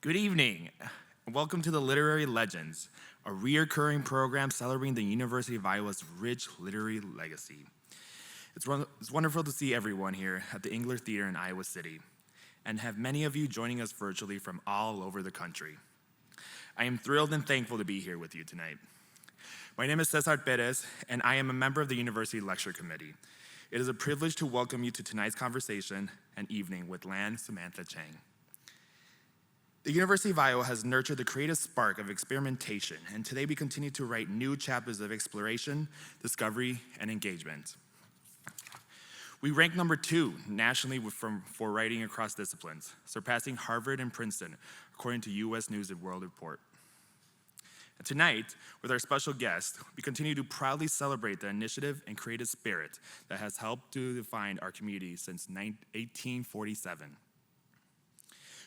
Good evening, and welcome to the Literary Legends, a reoccurring program celebrating the University of Iowa's rich literary legacy. It's wonderful to see everyone here at the Engler Theater in Iowa City, and have many of you joining us virtually from all over the country. I am thrilled and thankful to be here with you tonight. My name is Cesar Perez, and I am a member of the University Lecture Committee. It is a privilege to welcome you to tonight's conversation and evening with Lan Samantha Chang. The University of Iowa has nurtured the creative spark of experimentation, and today we continue to write new chapters of exploration, discovery, and engagement. We rank number 2 nationally for writing across disciplines, surpassing Harvard and Princeton, according to U.S. News & World Report. And tonight, with our special guest, we continue to proudly celebrate the initiative and creative spirit that has helped to define our community since 1847.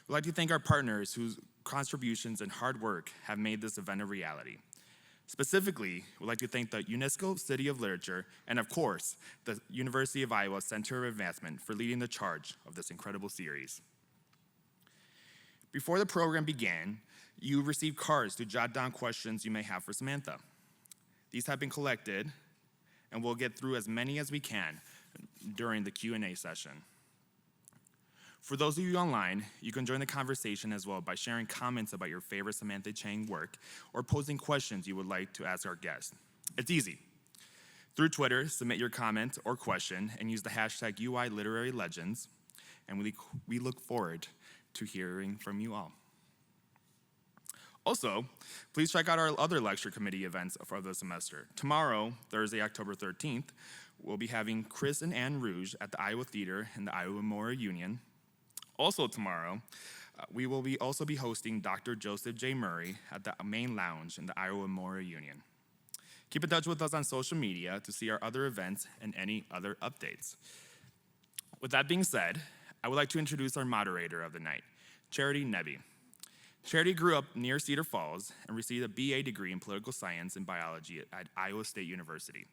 We'd like to thank our partners whose contributions and hard work have made this event a reality. Specifically, we'd like to thank the UNESCO City of Literature and, of course, the University of Iowa Center of Advancement for leading the charge of this incredible series. Before the program began, you received cards to jot down questions you may have for Samantha. These have been collected, and we'll get through as many as we can during the Q&A session. For those of you online, you can join the conversation as well by sharing comments about your favorite Samantha Chang work or posing questions you would like to ask our guest. It's easy. Through Twitter, submit your comment or question and use the hashtag #UILiteraryLegends, and we look forward to hearing from you all. Also, please check out our other lecture committee events for the semester. Tomorrow, Thursday, October 13th, we'll be having Chris and Ann Rouge at the Iowa Theater in the Iowa Memorial Union. Also tomorrow, we will also be hosting Dr. Joseph J. Murray at the main lounge in the Iowa Memorial Union. Keep in touch with us on social media to see our other events and any other updates. With that being said, I would like to introduce our moderator of the night, Charity Nebbe. Charity grew up near Cedar Falls and received a BA degree in political science and biology at Iowa State University.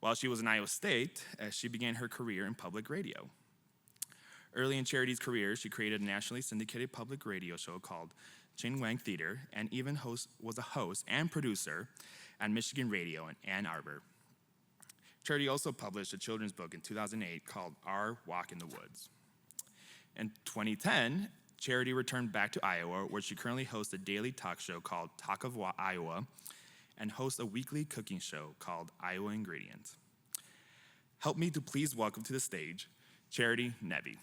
While she was in Iowa State, she began her career in public radio. Early in Charity's career, she created a nationally syndicated public radio show called Chin Wang Theater, and even was a host and producer at Michigan Radio in Ann Arbor. Charity also published a children's book in 2008 called Our Walk in the Woods. In 2010, Charity returned back to Iowa, where she currently hosts a daily talk show called Talk of Iowa and hosts a weekly cooking show called Iowa Ingredients. Help me to please welcome to the stage, Charity Nebbe.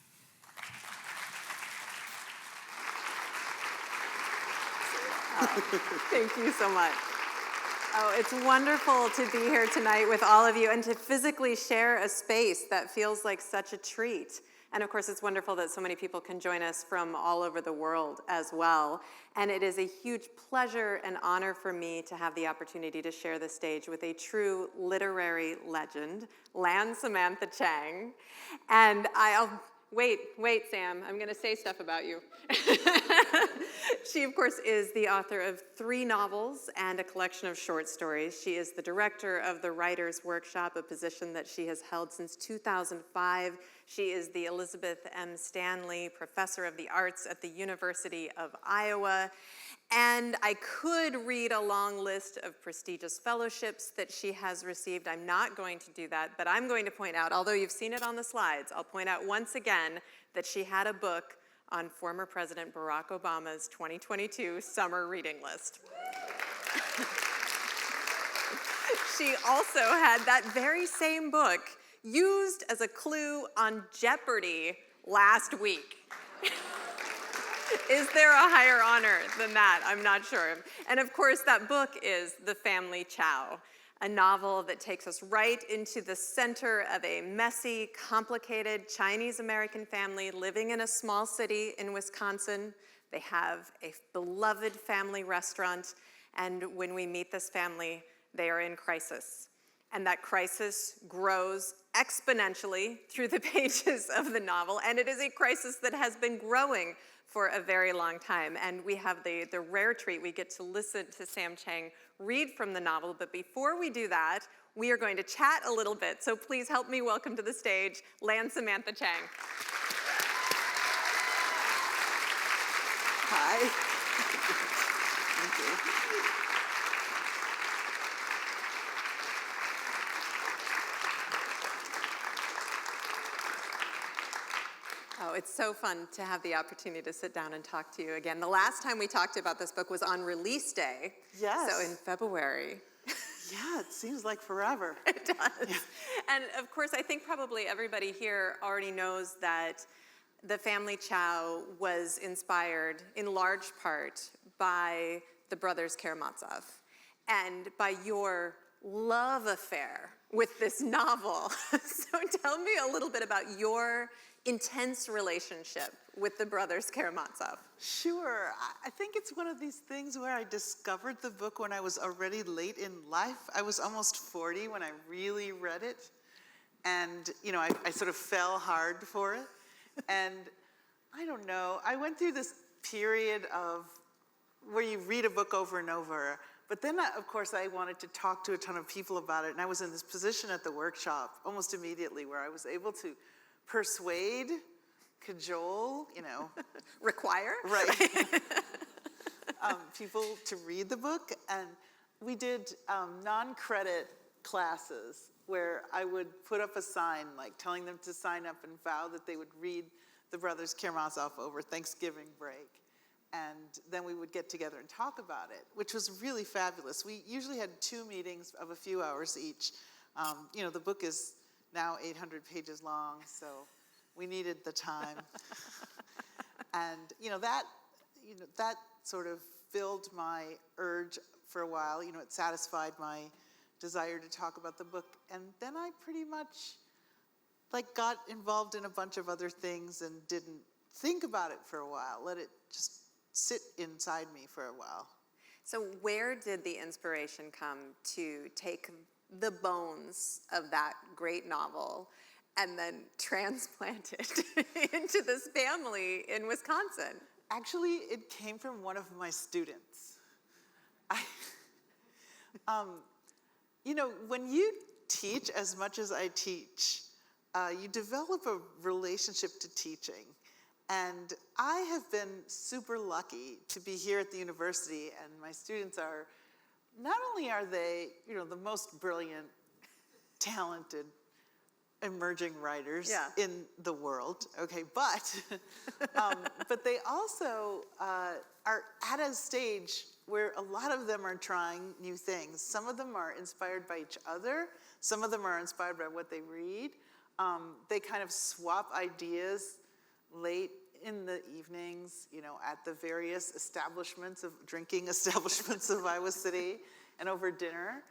Thank you so much. Oh, it's wonderful to be here tonight with all of you and to physically share a space that feels like such a treat. And of course, it's wonderful that so many people can join us from all over the world as well. And it is a huge pleasure and honor for me to have the opportunity to share the stage with a true literary legend, Lan Samantha Chang. And Wait, Sam, I'm gonna say stuff about you. She, of course, is the author of 3 novels and a collection of short stories. She is the director of the Writers' Workshop, a position that she has held since 2005. She is the Elizabeth M. Stanley Professor of the Arts at the University of Iowa. And I could read a long list of prestigious fellowships that she has received. I'm not going to do that, but I'm going to point out, although you've seen it on the slides, I'll point out once again that she had a book on former President Barack Obama's 2022 summer reading list. She also had that very same book used as a clue on Jeopardy last week. Is there a higher honor than that? I'm not sure. And of course, that book is The Family Chao, a novel that takes us right into the center of a messy, complicated Chinese-American family living in a small city in Wisconsin. They have a beloved family restaurant, and when we meet this family, they are in crisis. And that crisis grows exponentially through the pages of the novel, and it is a crisis that has been growing for a very long time. And we have the rare treat, we get to listen to Sam Chang read from the novel, but before we do that, we are going to chat a little bit. So please help me welcome to the stage, Lan Samantha Chang. Hi. Thank you. Oh, it's so fun to have the opportunity to sit down and talk to you again. The last time we talked about this book was on release day. Yes. So in February. Yeah, it seems like forever. It does. Yeah. And of course, I think probably everybody here already knows that the Family Chao was inspired in large part by the brothers Karamazov and by your love affair with this novel. So tell me a little bit about your intense relationship with the brothers Karamazov. Sure. I think it's one of these things where I discovered the book when I was already late in life. I was almost 40 when I really read it. And, I sort of fell hard for it. And I don't know, I went through this period of where you read a book over and over. But then, of course, I wanted to talk to a ton of people about it. And I was in this position at the workshop almost immediately where I was able to persuade, cajole, Require? Right. People to read the book. And we did non-credit classes where I would put up a sign, like telling them to sign up and vow that they would read the brothers Karamazov over Thanksgiving break. And then we would get together and talk about it, which was really fabulous. We usually had 2 meetings of a few hours each. The book is now 800 pages long, so we needed the time. And that sort of filled my urge for a while. It satisfied my desire to talk about the book. And then I pretty much got involved in a bunch of other things and didn't think about it for a while. Let it just sit inside me for a while. So where did the inspiration come to take the bones of that great novel and then transplant it into this family in Wisconsin? Actually, it came from one of my students. When you teach as much as I teach, you develop a relationship to teaching. And I have been super lucky to be here at the university, and my students are, not only are they, the most brilliant, talented, emerging writers in the world, okay, but they also are at a stage where a lot of them are trying new things. Some of them are inspired by each other. Some of them are inspired by what they read. They kind of swap ideas late in the evenings, at the various drinking establishments of Iowa City, and over dinner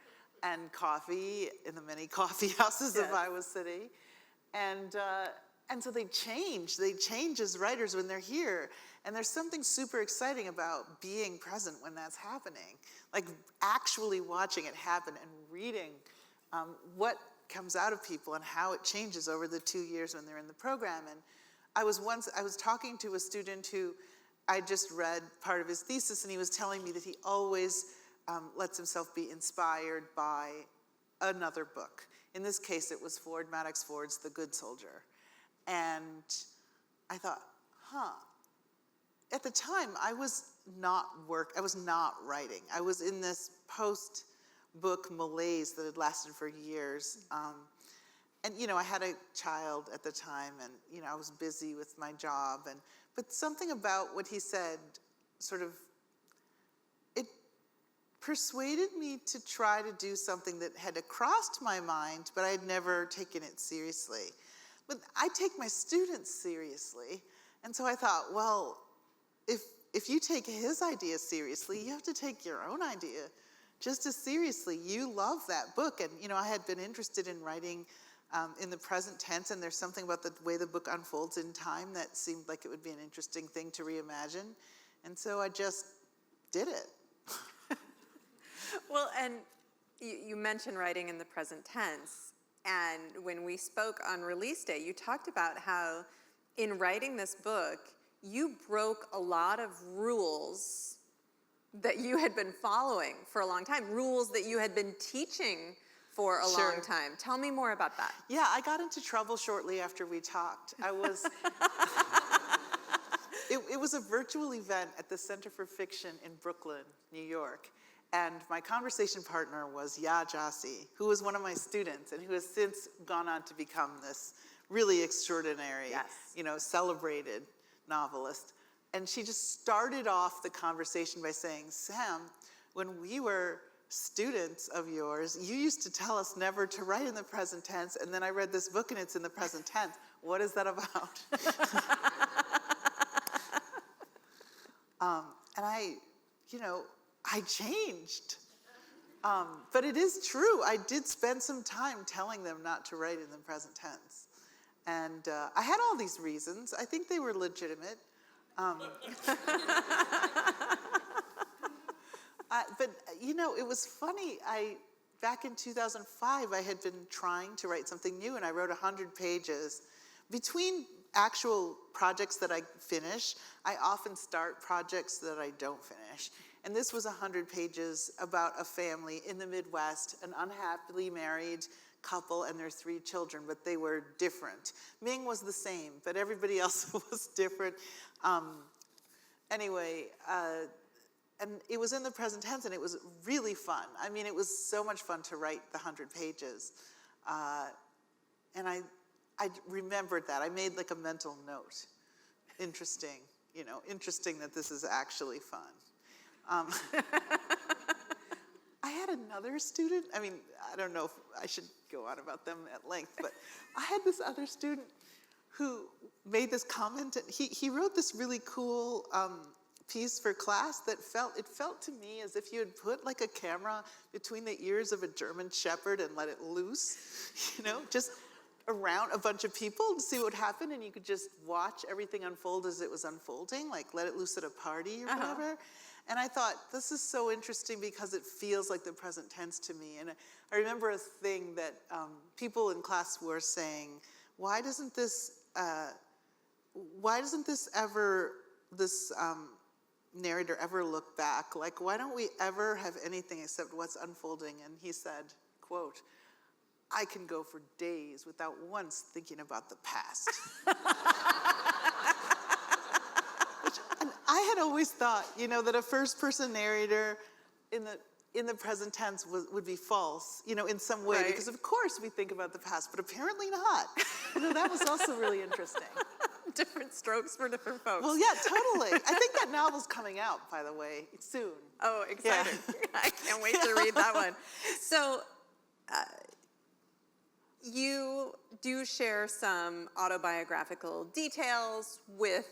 and coffee in the many coffee houses of Iowa City. And so they change as writers when they're here. And there's something super exciting about being present when that's happening, like actually watching it happen and reading what comes out of people and how it changes over the 2 years when they're in the program. And I was talking to a student who I just read part of his thesis, and he was telling me that he always lets himself be inspired by another book. In this case, it was Maddox Ford's The Good Soldier. And I thought, At the time, I was not writing. I was in this post-book malaise that had lasted for years. And I had a child at the time, and I was busy with my job. But something about what he said it persuaded me to try to do something that had crossed my mind, but I had never taken it seriously. But I take my students seriously, and so I thought, well, if you take his idea seriously, you have to take your own idea just as seriously. You love that book, and I had been interested in writing in the present tense, and there's something about the way the book unfolds in time that seemed like it would be an interesting thing to reimagine, and so I just did it. Well, and you mentioned writing in the present tense, and when we spoke on release day, you talked about how in writing this book, you broke a lot of rules that you had been following for a long time, rules that you had been teaching for a long time. Tell me more about that. Yeah, I got into trouble shortly after we talked. it was a virtual event at the Center for Fiction in Brooklyn, New York. And my conversation partner was Ya Jassy, who was one of my students and who has since gone on to become this really extraordinary, celebrated novelist. And she just started off the conversation by saying, Sam, when we were students of yours, you used to tell us never to write in the present tense, and then I read this book and it's in the present tense. What is that about? And I changed. But it is true. I did spend some time telling them not to write in the present tense. And I had all these reasons. I think they were legitimate. But, it was funny. Back in 2005, I had been trying to write something new, and I wrote 100 pages. Between actual projects that I finish, I often start projects that I don't finish. And this was 100 pages about a family in the Midwest, an unhappily married couple and their 3 children, but they were different. Ming was the same, but everybody else was different. And it was in the present tense, and it was really fun. I mean, it was so much fun to write the 100 pages. And I remembered that. I made like a mental note. Interesting, interesting that this is actually fun. I had another student, I don't know if I should go on about them at length, but I had this other student who made this comment, and he wrote this really cool piece for class that felt to me as if you had put like a camera between the ears of a German shepherd and let it loose, just around a bunch of people to see what would happen, and you could just watch everything unfold as it was unfolding, like let it loose at a party or whatever. And I thought, this is so interesting because it feels like the present tense to me. And I remember a thing that people in class were saying, why doesn't this narrator ever look back? Like, why don't we ever have anything except what's unfolding? And he said, quote, I can go for days without once thinking about the past. And I had always thought, that a first-person narrator in the present tense would be false, in some way, because of course we think about the past, but apparently not. That was also really interesting. Different strokes for different folks. Well, yeah, totally. I think that novel's coming out, by the way, soon. Oh, exciting. Yeah. I can't wait to read that one. So, you do share some autobiographical details with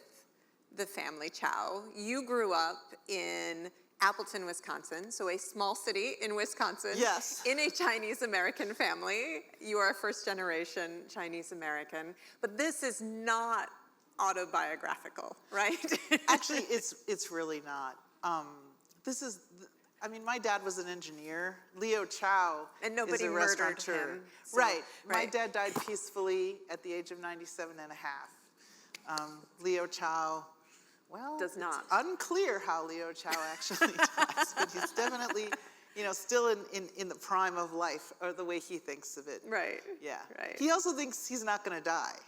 the Family Chao. You grew up in Appleton, Wisconsin, so a small city in Wisconsin. Yes. In a Chinese-American family. You are a first-generation Chinese-American, but this is not autobiographical, right? Actually, it's really not. My dad was an engineer. Leo Chao and nobody is a murdered restaurateur. him. So, right. My dad died peacefully at the age of 97 and a half. Leo Chao, well, does not. It's unclear how Leo Chao actually dies, but he's definitely, still in the prime of life, or the way he thinks of it. Right. Yeah. Right. He also thinks he's not going to die.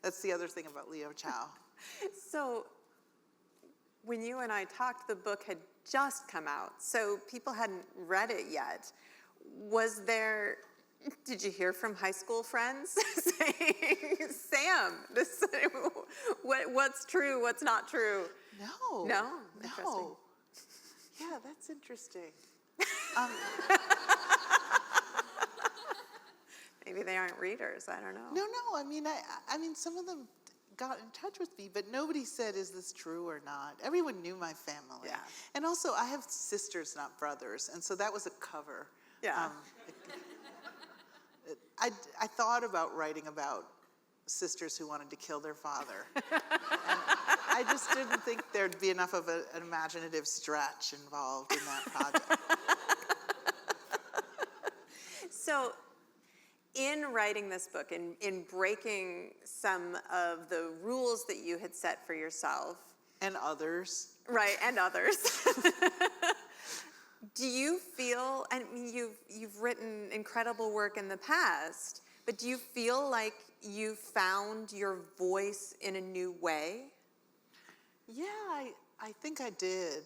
That's the other thing about Leo Chao. So, when you and I talked, the book had just come out, so people hadn't read it yet. Did you hear from high school friends saying, Sam, what's true, what's not true? No. No? Interesting. Yeah, that's interesting. Maybe they aren't readers, I don't know. No, I mean, some of them got in touch with me, but nobody said, is this true or not? Everyone knew my family. Yeah. And also, I have sisters, not brothers, and so that was a cover. Yeah. I thought about writing about sisters who wanted to kill their father. And I just didn't think there'd be enough of an imaginative stretch involved in that project. So, in writing this book, in breaking some of the rules that you had set for yourself. And others. Right, and others. Do you feel, you've written incredible work in the past, but do you feel like you found your voice in a new way? Yeah, I think I did.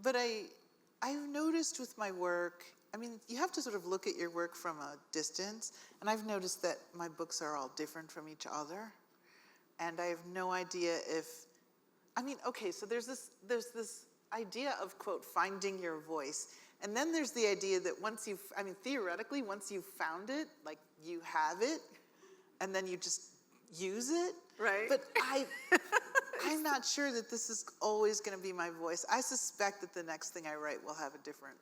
But I've noticed with my work, I mean, you have to sort of look at your work from a distance, and I've noticed that my books are all different from each other. And I have no idea if, I mean, okay, so there's this idea of, quote, finding your voice. And then there's the idea that once you've, I mean, theoretically, once you've found it, like you have it, and then you just use it. Right. But I'm not sure that this is always going to be my voice. I suspect that the next thing I write will have a different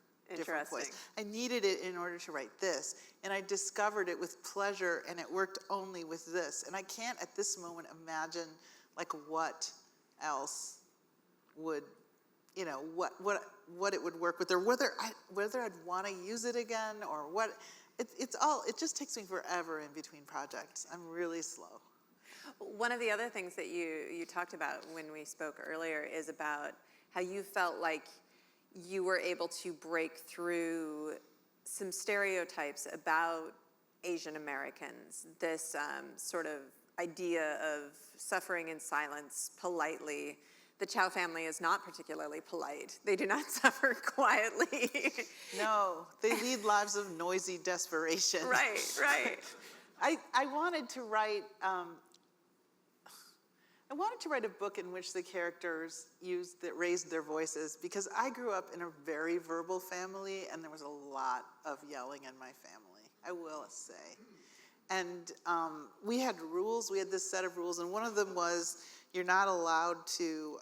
voice. I needed it in order to write this, and I discovered it with pleasure, and it worked only with this. And I can't at this moment imagine like what else would, you know, what it would work with, or whether I'd want to use it again, or what. It just takes me forever in between projects. I'm really slow. One of the other things that you talked about when we spoke earlier is about how you felt like you were able to break through some stereotypes about Asian Americans, this sort of idea of suffering in silence politely. The Chao family is not particularly polite. They do not suffer quietly. No, they lead lives of noisy desperation. Right. I wanted to write a book in which the characters raised their voices, because I grew up in a very verbal family, and there was a lot of yelling in my family, I will say. And we had rules. We had this set of rules, and one of them was you're not allowed to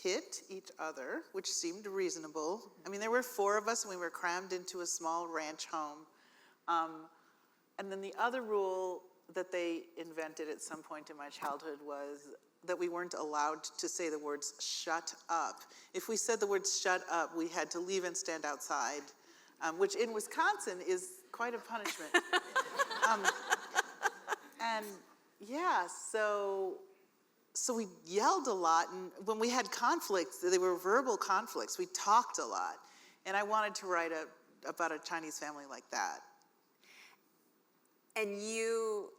hit each other, which seemed reasonable. I mean, there were 4 of us, and we were crammed into a small ranch home. And then the other rule that they invented at some point in my childhood was that we weren't allowed to say the words "shut up." If we said the words "shut up," we had to leave and stand outside, which in Wisconsin is quite a punishment. And yeah, so we yelled a lot, and when we had conflicts, they were verbal conflicts. We talked a lot, and I wanted to write about a Chinese family like that. And you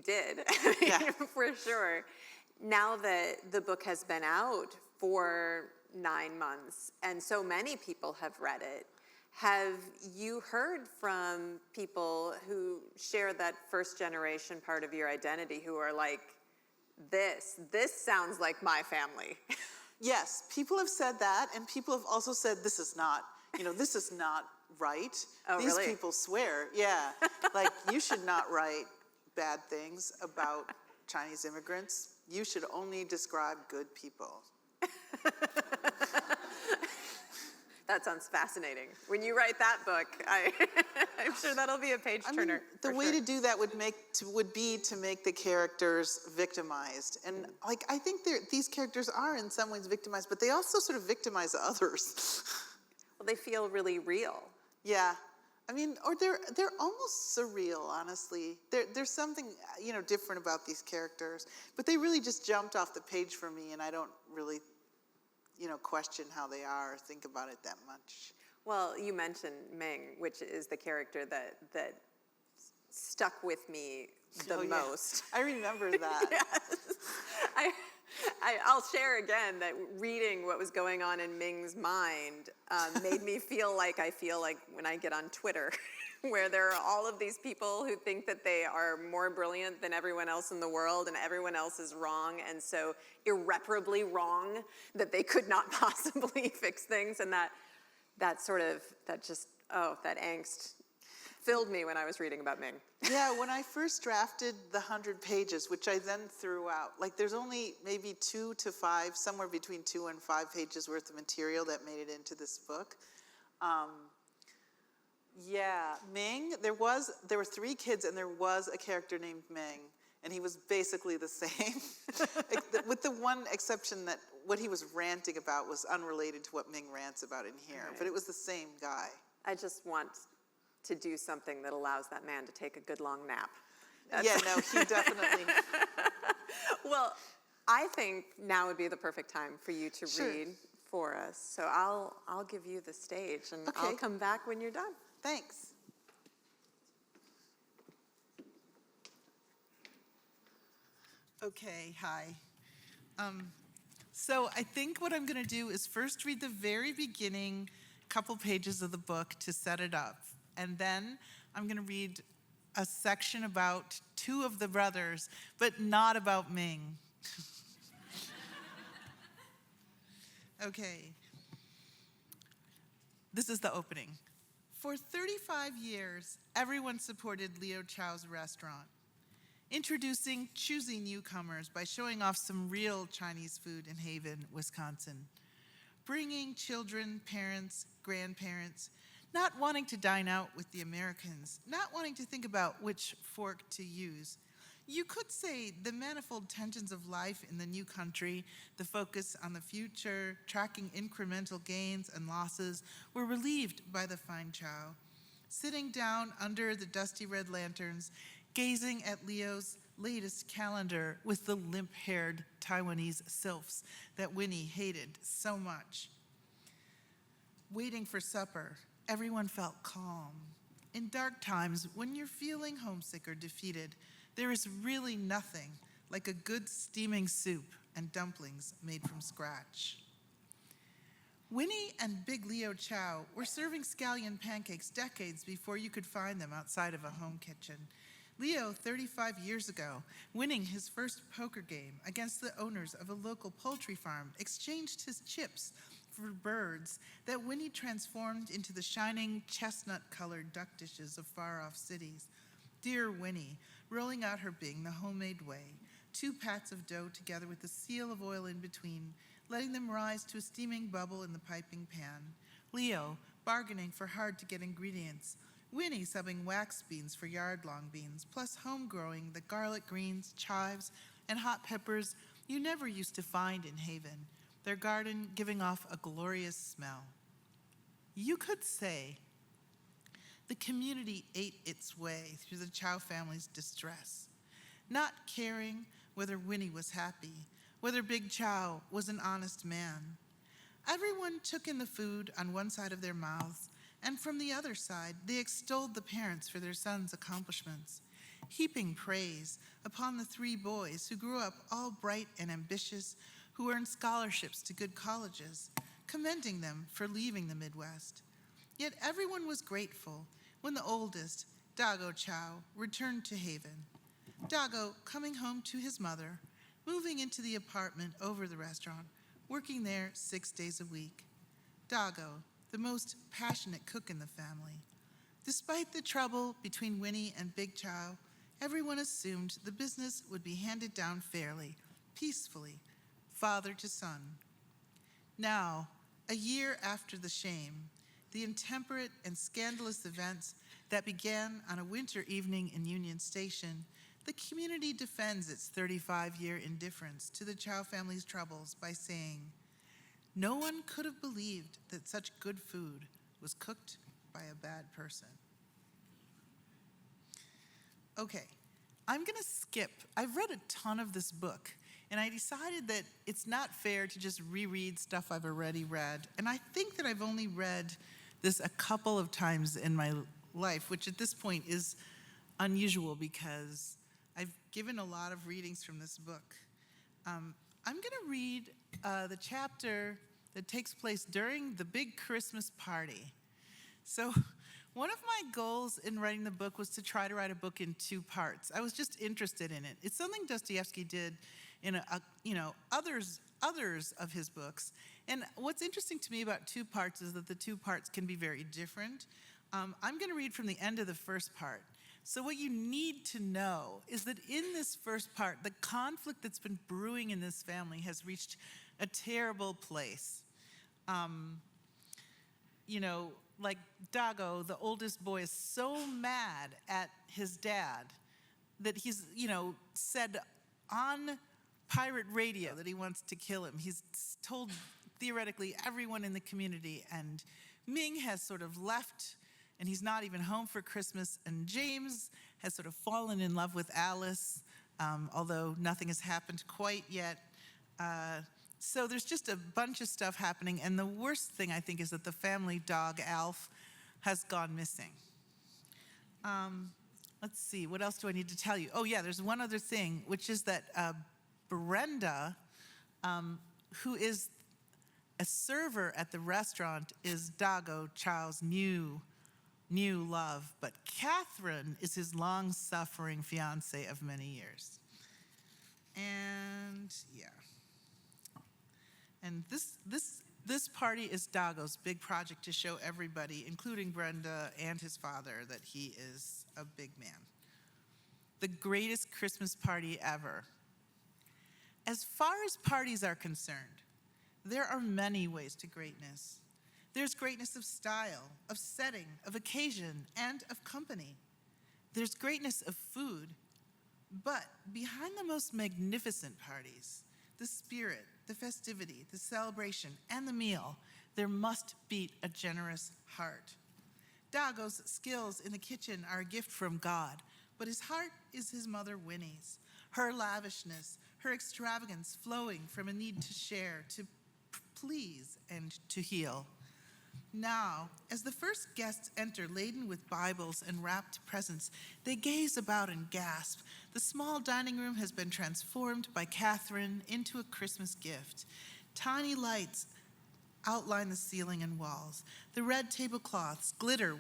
did, Yeah. for sure. Now that the book has been out for 9 months, and so many people have read it, have you heard from people who share that first generation part of your identity, who are like, this sounds like my family? Yes, people have said that, and people have also said this is not right. Oh, These really? people swear, yeah. Like, you should not write bad things about Chinese immigrants. You should only describe good people. That sounds fascinating. When you write that book, I'm sure that'll be a page turner. I mean, the way to do that would be to make the characters victimized. And like, I think these characters are in some ways victimized, but they also sort of victimize others. Well, they feel really real. Yeah. I mean, or they're almost surreal, honestly. There's something, different about these characters, but they really just jumped off the page for me, and I don't really, question how they are or think about it that much. Well, you mentioned Ming, which is the character that stuck with me the most. I remember that. Yes. I'll share again that reading what was going on in Ming's mind made me feel like when I get on Twitter, where there are all of these people who think that they are more brilliant than everyone else in the world, and everyone else is wrong, and so irreparably wrong that they could not possibly fix things, and that angst filled me when I was reading about Ming. Yeah, when I first drafted the 100 pages, which I then threw out, like there's only maybe 2 to 5, somewhere between 2 and 5 pages worth of material that made it into this book. Ming, there were 3 kids, and there was a character named Ming, and he was basically the same, with the one exception that what he was ranting about was unrelated to what Ming rants about in here, Right. but it was the same guy. I just want to do something that allows that man to take a good long nap. Yeah, no, he definitely. Well, I think now would be the perfect time for you to Sure. read for us. So I'll give you the stage, and I'll Okay. come back when you're done. Thanks. Okay, hi. So I think what I'm going to do is first read the very beginning couple pages of the book to set it up. And then I'm going to read a section about two of the brothers, but not about Ming. Okay. This is the opening. For 35 years, everyone supported Liu Chao's restaurant, introducing choosy newcomers by showing off some real Chinese food in Haven, Wisconsin, bringing children, parents, grandparents, not wanting to dine out with the Americans, not wanting to think about which fork to use. You could say the manifold tensions of life in the new country, the focus on the future, tracking incremental gains and losses, were relieved by the fine Chao, sitting down under the dusty red lanterns, gazing at Leo's latest calendar with the limp-haired Taiwanese sylphs that Winnie hated so much. Waiting for supper, everyone felt calm. In dark times, when you're feeling homesick or defeated, there is really nothing like a good steaming soup and dumplings made from scratch. Winnie and Big Liu Chao were serving scallion pancakes decades before you could find them outside of a home kitchen. Leo, 35 years ago, winning his first poker game against the owners of a local poultry farm, exchanged his chips for birds that Winnie transformed into the shining chestnut-colored duck dishes of far-off cities. Dear Winnie, rolling out her Bing the homemade way, 2 pats of dough together with a seal of oil in between, letting them rise to a steaming bubble in the piping pan. Leo, bargaining for hard-to-get ingredients. Winnie subbing wax beans for yard-long beans, plus home-growing the garlic greens, chives, and hot peppers you never used to find in Haven, their garden giving off a glorious smell. You could say the community ate its way through the Chao family's distress, not caring whether Winnie was happy, whether Big Chao was an honest man. Everyone took in the food on one side of their mouths, and from the other side, they extolled the parents for their sons' accomplishments, heaping praise upon the 3 boys who grew up all bright and ambitious, who earned scholarships to good colleges, commending them for leaving the Midwest. Yet everyone was grateful when the oldest, Dago Chao, returned to Haven. Dago coming home to his mother, moving into the apartment over the restaurant, working there 6 days a week. Dago, the most passionate cook in the family. Despite the trouble between Winnie and Big Chao, everyone assumed the business would be handed down fairly, peacefully, father to son. Now, a year after the shame, the intemperate and scandalous events that began on a winter evening in Union Station, the community defends its 35-year indifference to the Chao family's troubles by saying, "No one could have believed that such good food was cooked by a bad person." Okay, I'm gonna skip. I've read a ton of this book, and I decided that it's not fair to just reread stuff I've already read. And I think that I've only read this a couple of times in my life, which at this point is unusual because I've given a lot of readings from this book. I'm gonna read the chapter that takes place during the big Christmas party. So one of my goals in writing the book was to try to write a book in 2 parts. I was just interested in it. It's something Dostoevsky did in others of his books. And what's interesting to me about 2 parts is that the 2 parts can be very different. I'm gonna read from the end of the first part. So what you need to know is that in this first part, the conflict that's been brewing in this family has reached a terrible place. Like Dago, the oldest boy, is so mad at his dad that he's, said on pirate radio that he wants to kill him. He's told theoretically everyone in the community, and Ming has sort of left, and he's not even home for Christmas, and James has sort of fallen in love with Alice, although nothing has happened quite yet. So there's just a bunch of stuff happening, and the worst thing, I think, is that the family dog, Alf, has gone missing. Let's see, what else do I need to tell you? Oh yeah, there's one other thing, which is that Brenda, who is a server at the restaurant, is Dago Chao's new love, but Catherine is his long-suffering fiance of many years. And yeah. And this party is Dago's big project to show everybody, including Brenda and his father, that he is a big man. The greatest Christmas party ever. As far as parties are concerned, there are many ways to greatness. There's greatness of style, of setting, of occasion, and of company. There's greatness of food, but behind the most magnificent parties, the spirit, the festivity, the celebration, and the meal, there must beat a generous heart. Dago's skills in the kitchen are a gift from God, but his heart is his mother Winnie's. Her lavishness, her extravagance flowing from a need to share, to please, and to heal. Now, as the first guests enter laden with Bibles and wrapped presents, they gaze about and gasp. The small dining room has been transformed by Catherine into a Christmas gift. Tiny lights outline the ceiling and walls. The red tablecloths glitter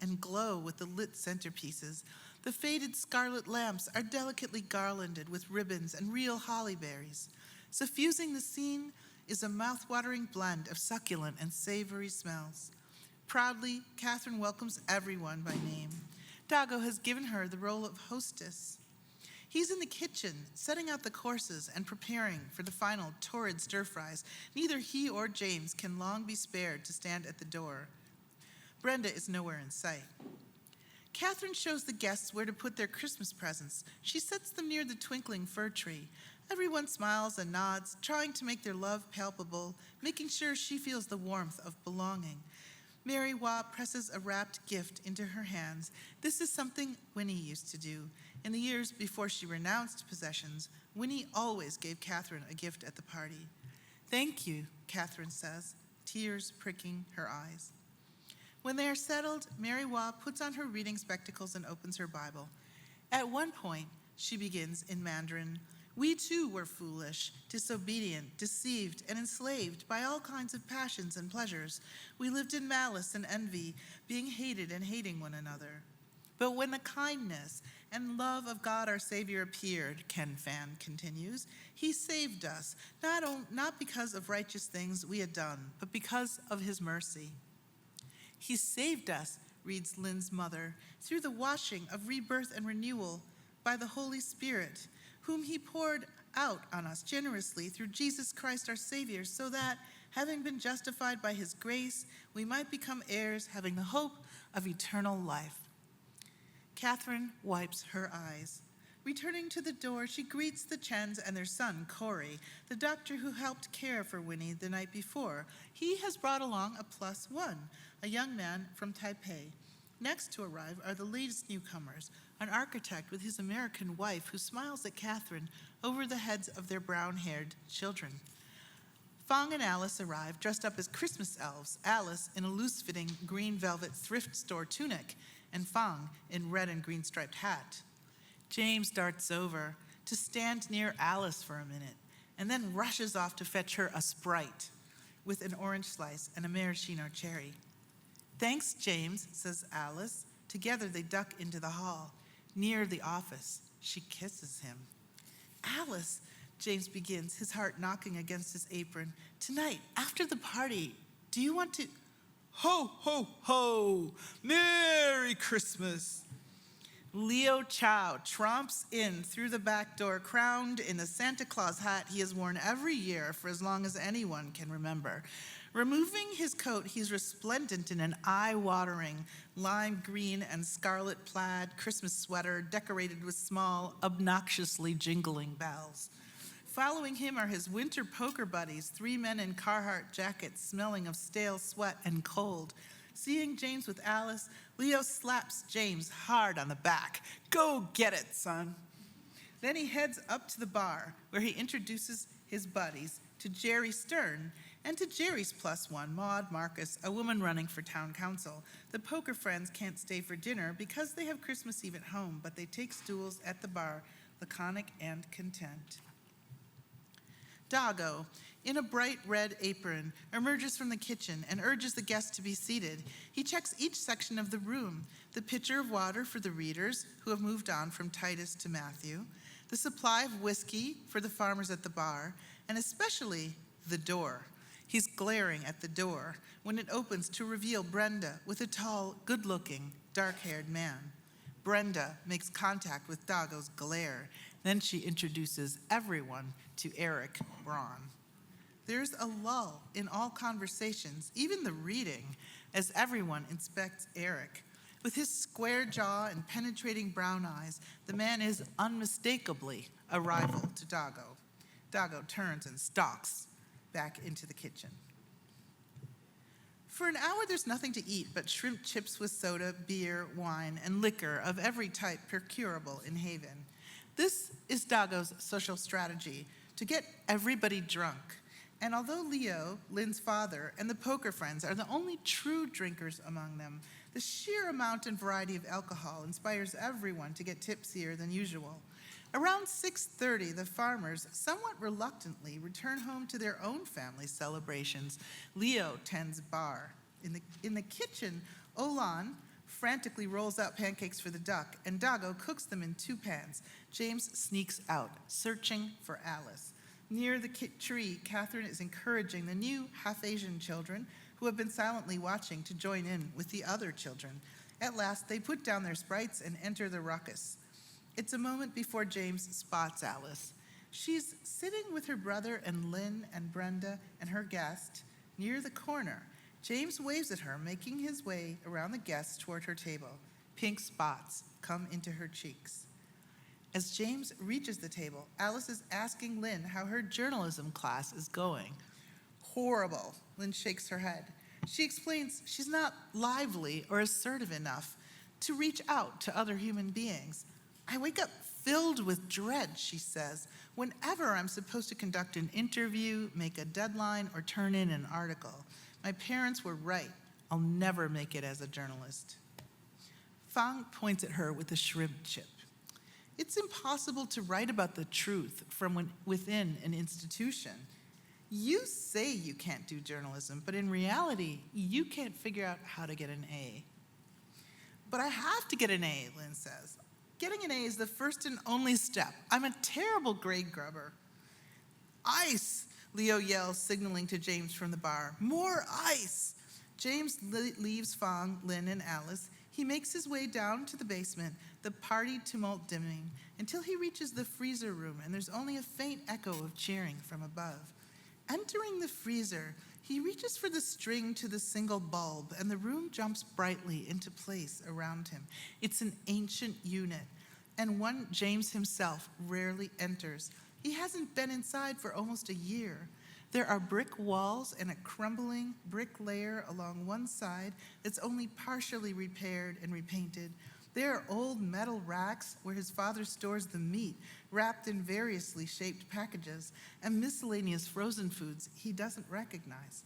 and glow with the lit centerpieces. The faded scarlet lamps are delicately garlanded with ribbons and real holly berries. Suffusing the scene is a mouth-watering blend of succulent and savory smells. Proudly, Catherine welcomes everyone by name. Dago has given her the role of hostess. He's in the kitchen, setting out the courses and preparing for the final torrid stir-fries. Neither he or James can long be spared to stand at the door. Brenda is nowhere in sight. Catherine shows the guests where to put their Christmas presents. She sets them near the twinkling fir tree. Everyone smiles and nods, trying to make their love palpable, making sure she feels the warmth of belonging. Mary Wah presses a wrapped gift into her hands. This is something Winnie used to do. In the years before she renounced possessions, Winnie always gave Catherine a gift at the party. "Thank you," Catherine says, tears pricking her eyes. When they are settled, Mary Wah puts on her reading spectacles and opens her Bible. At one point, she begins in Mandarin, "We too were foolish, disobedient, deceived, and enslaved by all kinds of passions and pleasures. We lived in malice and envy, being hated and hating one another. But when the kindness and love of God our Savior appeared," Ken Fan continues, "he saved us, not because of righteous things we had done, but because of his mercy." "He saved us," reads Lynn's mother, "through the washing of rebirth and renewal by the Holy Spirit, whom he poured out on us generously through Jesus Christ our Savior, so that, having been justified by his grace, we might become heirs, having the hope of eternal life." Catherine wipes her eyes. Returning to the door, she greets the Chens and their son, Corey, the doctor who helped care for Winnie the night before. He has brought along a +1, a young man from Taipei. Next to arrive are the latest newcomers, an architect with his American wife who smiles at Catherine over the heads of their brown-haired children. Fong and Alice arrive dressed up as Christmas elves, Alice in a loose-fitting green velvet thrift store tunic, and Fong in red and green striped hat. James darts over to stand near Alice for a minute, and then rushes off to fetch her a Sprite with an orange slice and a maraschino cherry. "Thanks, James," says Alice. Together they duck into the hall. Near the office, she kisses him. "Alice," James begins, his heart knocking against his apron, "tonight, after the party, do you want to—" "Ho, ho, ho! Merry Christmas!" Leo Chao tromps in through the back door, crowned in the Santa Claus hat he has worn every year for as long as anyone can remember. Removing his coat, he's resplendent in an eye-watering lime green and scarlet plaid Christmas sweater decorated with small, obnoxiously jingling bells. Following him are his winter poker buddies, 3 men in Carhartt jackets smelling of stale sweat and cold. Seeing James with Alice, Leo slaps James hard on the back. "Go get it, son." Then he heads up to the bar, where he introduces his buddies to Jerry Stern and to Jerry's +1, Maud Marcus, a woman running for town council. The poker friends can't stay for dinner because they have Christmas Eve at home, but they take stools at the bar, laconic and content. Dago, in a bright red apron, emerges from the kitchen and urges the guests to be seated. He checks each section of the room: the pitcher of water for the readers who have moved on from Titus to Matthew, the supply of whiskey for the farmers at the bar, and especially the door. He's glaring at the door when it opens to reveal Brenda with a tall, good-looking, dark-haired man. Brenda makes contact with Dago's glare. Then she introduces everyone to Eric Braun. There's a lull in all conversations, even the reading, as everyone inspects Eric. With his square jaw and penetrating brown eyes, the man is unmistakably a rival to Dago. Dago turns and stalks back into the kitchen. For an hour, there's nothing to eat but shrimp chips with soda, beer, wine, and liquor of every type procurable in Haven. This is Dago's social strategy, to get everybody drunk. And although Leo, Lynn's father, and the poker friends are the only true drinkers among them, the sheer amount and variety of alcohol inspires everyone to get tipsier than usual. Around 6:30, the farmers, somewhat reluctantly, return home to their own family celebrations. Leo tends bar. In the kitchen, Olan frantically rolls out pancakes for the duck, and Dago cooks them in 2 pans. James sneaks out, searching for Alice. Near the tree, Catherine is encouraging the new half-Asian children who have been silently watching to join in with the other children. At last, they put down their sprites and enter the ruckus. It's a moment before James spots Alice. She's sitting with her brother and Lynn and Brenda and her guest near the corner. James waves at her, making his way around the guests toward her table. Pink spots come into her cheeks. As James reaches the table, Alice is asking Lynn how her journalism class is going. Horrible, Lynn shakes her head. She explains she's not lively or assertive enough to reach out to other human beings. I wake up filled with dread, she says, whenever I'm supposed to conduct an interview, make a deadline, or turn in an article. My parents were right. I'll never make it as a journalist. Fang points at her with a shrimp chip. It's impossible to write about the truth from within an institution. You say you can't do journalism, but in reality, you can't figure out how to get an A. But I have to get an A, Lynn says. Getting an A is the first and only step. I'm a terrible grade grubber. Ice, Leo yells, signaling to James from the bar. More ice! James leaves Fang, Lynn, and Alice. He makes his way down to the basement, the party tumult dimming, until he reaches the freezer room, and there's only a faint echo of cheering from above. Entering the freezer, he reaches for the string to the single bulb, and the room jumps brightly into place around him. It's an ancient unit, and one James himself rarely enters. He hasn't been inside for almost a year. There are brick walls and a crumbling brick layer along one side that's only partially repaired and repainted. There are old metal racks where his father stores the meat, wrapped in variously shaped packages, and miscellaneous frozen foods he doesn't recognize.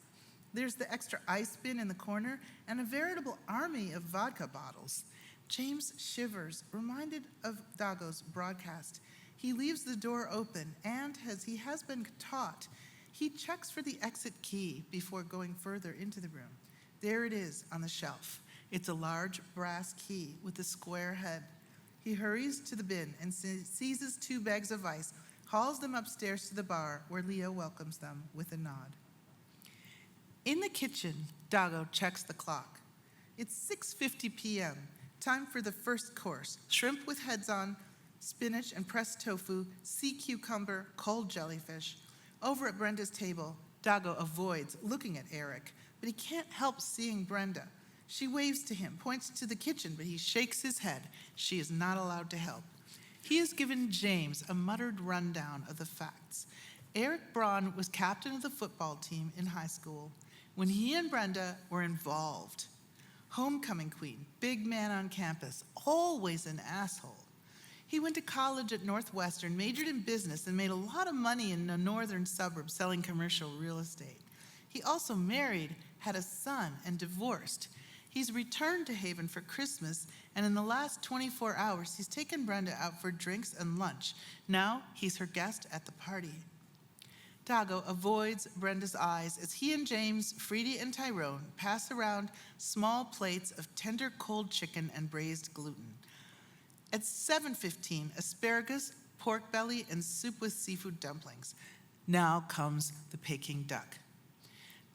There's the extra ice bin in the corner and a veritable army of vodka bottles. James shivers, reminded of Dago's broadcast. He leaves the door open, and as he has been taught, he checks for the exit key before going further into the room. There it is on the shelf. It's a large brass key with a square head. He hurries to the bin and seizes 2 bags of ice, hauls them upstairs to the bar where Leo welcomes them with a nod. In the kitchen, Dago checks the clock. It's 6:50 p.m., time for the first course: shrimp with heads on, spinach and pressed tofu, sea cucumber, cold jellyfish. Over at Brenda's table, Dago avoids looking at Eric, but he can't help seeing Brenda. She waves to him, points to the kitchen, but he shakes his head. She is not allowed to help. He has given James a muttered rundown of the facts. Eric Braun was captain of the football team in high school when he and Brenda were involved. Homecoming queen, big man on campus, always an asshole. He went to college at Northwestern, majored in business, and made a lot of money in the northern suburbs selling commercial real estate. He also married, had a son, and divorced. He's returned to Haven for Christmas, and in the last 24 hours, he's taken Brenda out for drinks and lunch. Now, he's her guest at the party. Dago avoids Brenda's eyes as he and James, Freedy, and Tyrone pass around small plates of tender cold chicken and braised gluten. At 7:15, asparagus, pork belly, and soup with seafood dumplings. Now comes the Peking duck.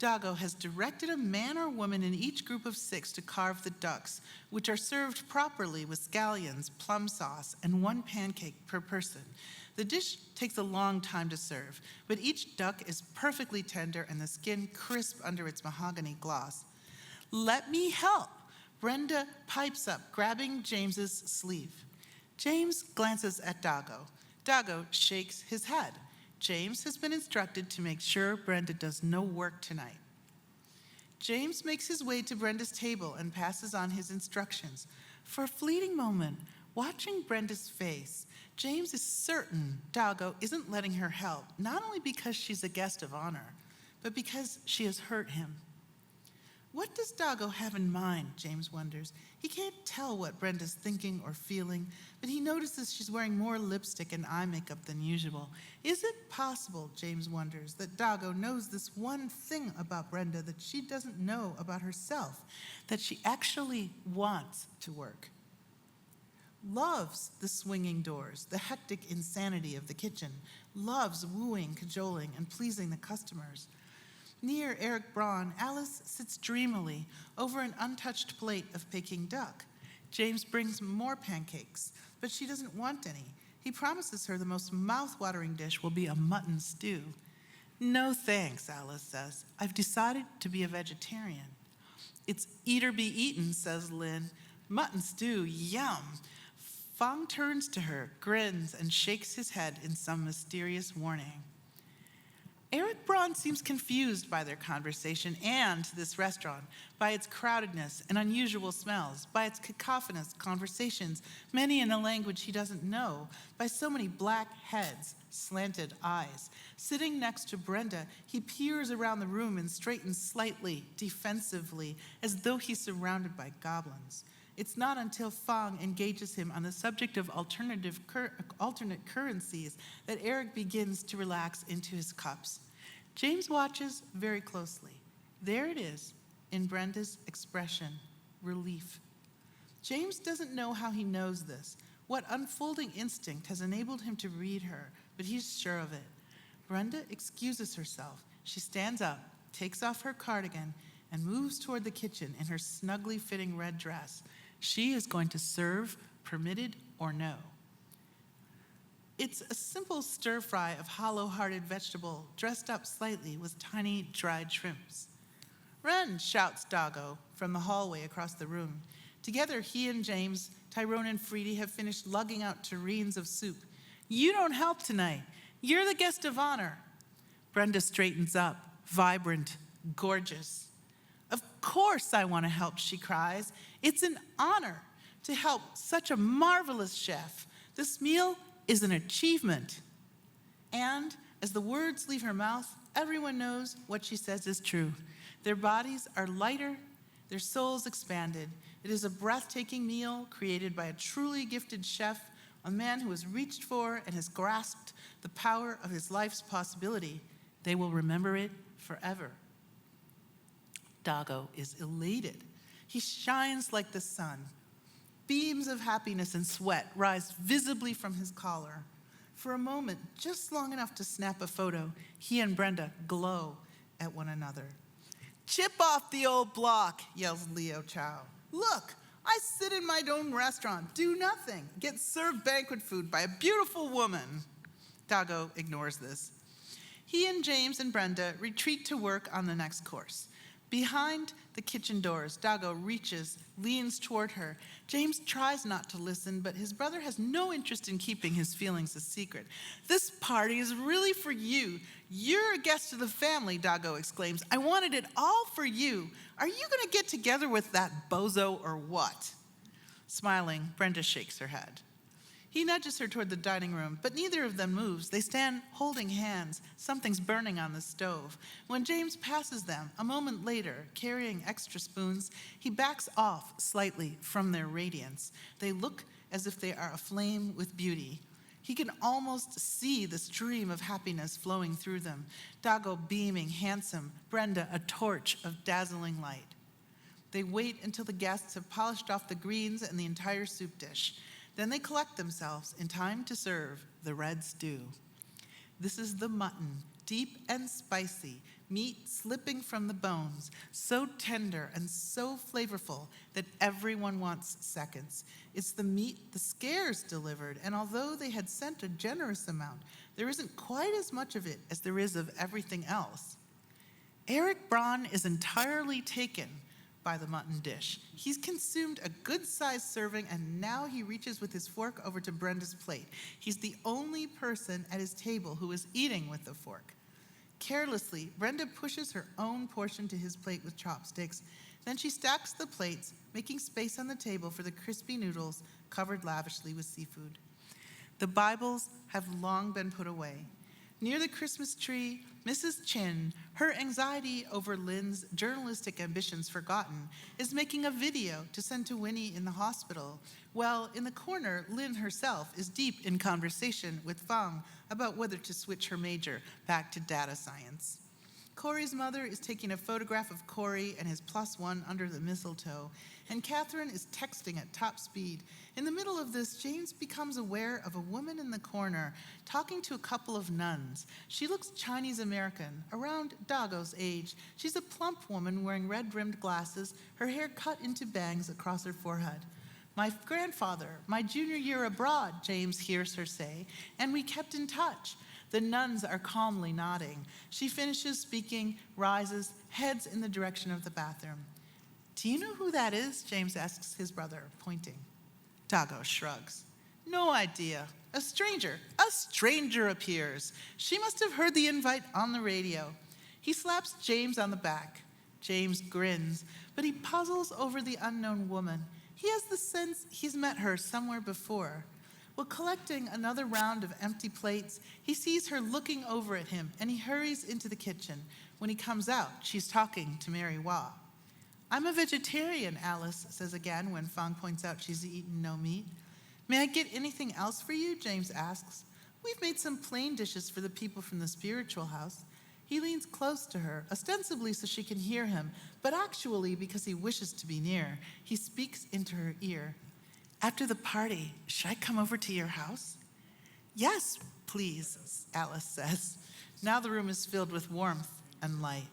Dago has directed a man or woman in each group of 6 to carve the ducks, which are served properly with scallions, plum sauce, and 1 pancake per person. The dish takes a long time to serve, but each duck is perfectly tender and the skin crisp under its mahogany gloss. "Let me help," Brenda pipes up, grabbing James's sleeve. James glances at Dago. Dago shakes his head. James has been instructed to make sure Brenda does no work tonight. James makes his way to Brenda's table and passes on his instructions. For a fleeting moment, watching Brenda's face, James is certain Dago isn't letting her help, not only because she's a guest of honor, but because she has hurt him. What does Dago have in mind, James wonders. He can't tell what Brenda's thinking or feeling, but he notices she's wearing more lipstick and eye makeup than usual. Is it possible, James wonders, that Dago knows this one thing about Brenda that she doesn't know about herself, that she actually wants to work? Loves the swinging doors, the hectic insanity of the kitchen, loves wooing, cajoling, and pleasing the customers. Near Eric Braun, Alice sits dreamily over an untouched plate of Peking duck. James brings more pancakes, but she doesn't want any. He promises her the most mouth-watering dish will be a mutton stew. "No thanks," Alice says. "I've decided to be a vegetarian." "It's eat or be eaten," says Lynn. "Mutton stew, yum." Fong turns to her, grins, and shakes his head in some mysterious warning. Eric Braun seems confused by their conversation and this restaurant, by its crowdedness and unusual smells, by its cacophonous conversations, many in a language he doesn't know, by so many black heads, slanted eyes. Sitting next to Brenda, he peers around the room and straightens slightly, defensively, as though he's surrounded by goblins. It's not until Fong engages him on the subject of alternate currencies that Eric begins to relax into his cups. James watches very closely. There it is in Brenda's expression, relief. James doesn't know how he knows this, what unfolding instinct has enabled him to read her, but he's sure of it. Brenda excuses herself. She stands up, takes off her cardigan, and moves toward the kitchen in her snugly fitting red dress. She is going to serve, permitted or no. It's a simple stir fry of hollow-hearted vegetable dressed up slightly with tiny dried shrimps. "Run," shouts Dago from the hallway across the room. Together, he and James, Tyrone and Freedy have finished lugging out tureens of soup. "You don't help tonight. You're the guest of honor." Brenda straightens up, vibrant, gorgeous. "Of course I want to help," she cries. "It's an honor to help such a marvelous chef. This meal is an achievement." And as the words leave her mouth, everyone knows what she says is true. Their bodies are lighter, their souls expanded. It is a breathtaking meal created by a truly gifted chef, a man who has reached for and has grasped the power of his life's possibility. They will remember it forever. Dago is elated. He shines like the sun. Beams of happiness and sweat rise visibly from his collar. For a moment, just long enough to snap a photo, he and Brenda glow at one another. "Chip off the old block," yells Leo Chao. "Look, I sit in my own restaurant, do nothing, get served banquet food by a beautiful woman." Dago ignores this. He and James and Brenda retreat to work on the next course. Behind the kitchen doors, Dago reaches, leans toward her. James tries not to listen, but his brother has no interest in keeping his feelings a secret. "This party is really for you. You're a guest of the family," Dago exclaims. "I wanted it all for you. Are you going to get together with that bozo or what?" Smiling, Brenda shakes her head. He nudges her toward the dining room, but neither of them moves. They stand holding hands. Something's burning on the stove. When James passes them, a moment later, carrying extra spoons, he backs off slightly from their radiance. They look as if they are aflame with beauty. He can almost see the stream of happiness flowing through them. Dago beaming, handsome, Brenda a torch of dazzling light. They wait until the guests have polished off the greens and the entire soup dish. Then they collect themselves in time to serve the red stew. This is the mutton, deep and spicy, meat slipping from the bones, so tender and so flavorful that everyone wants seconds. It's the meat the Scares delivered, and although they had sent a generous amount, there isn't quite as much of it as there is of everything else. Eric Braun is entirely taken by the mutton dish. He's consumed a good-sized serving, and now he reaches with his fork over to Brenda's plate. He's the only person at his table who is eating with the fork. Carelessly, Brenda pushes her own portion to his plate with chopsticks. Then she stacks the plates, making space on the table for the crispy noodles covered lavishly with seafood. The Bibles have long been put away. Near the Christmas tree, Mrs. Chin, her anxiety over Lynn's journalistic ambitions forgotten, is making a video to send to Winnie in the hospital. Well, in the corner, Lynn herself is deep in conversation with Fang about whether to switch her major back to data science. Corey's mother is taking a photograph of Corey and his +1 under the mistletoe, and Catherine is texting at top speed. In the middle of this, James becomes aware of a woman in the corner talking to a couple of nuns. She looks Chinese American, around Dago's age. She's a plump woman wearing red-rimmed glasses, her hair cut into bangs across her forehead. "My grandfather, my junior year abroad," James hears her say, "and we kept in touch." The nuns are calmly nodding. She finishes speaking, rises, heads in the direction of the bathroom. "Do you know who that is?" James asks his brother, pointing. Dago shrugs. "No idea. A stranger appears. She must have heard the invite on the radio." He slaps James on the back. James grins, but he puzzles over the unknown woman. He has the sense he's met her somewhere before. While collecting another round of empty plates, he sees her looking over at him, and he hurries into the kitchen. When he comes out, she's talking to Mary Wah. "I'm a vegetarian," Alice says again when Fang points out she's eaten no meat. "May I get anything else for you?" James asks. "We've made some plain dishes for the people from the spiritual house." He leans close to her, ostensibly so she can hear him, but actually because he wishes to be near. He speaks into her ear. "After the party, should I come over to your house?" "Yes, please," Alice says. Now the room is filled with warmth and light.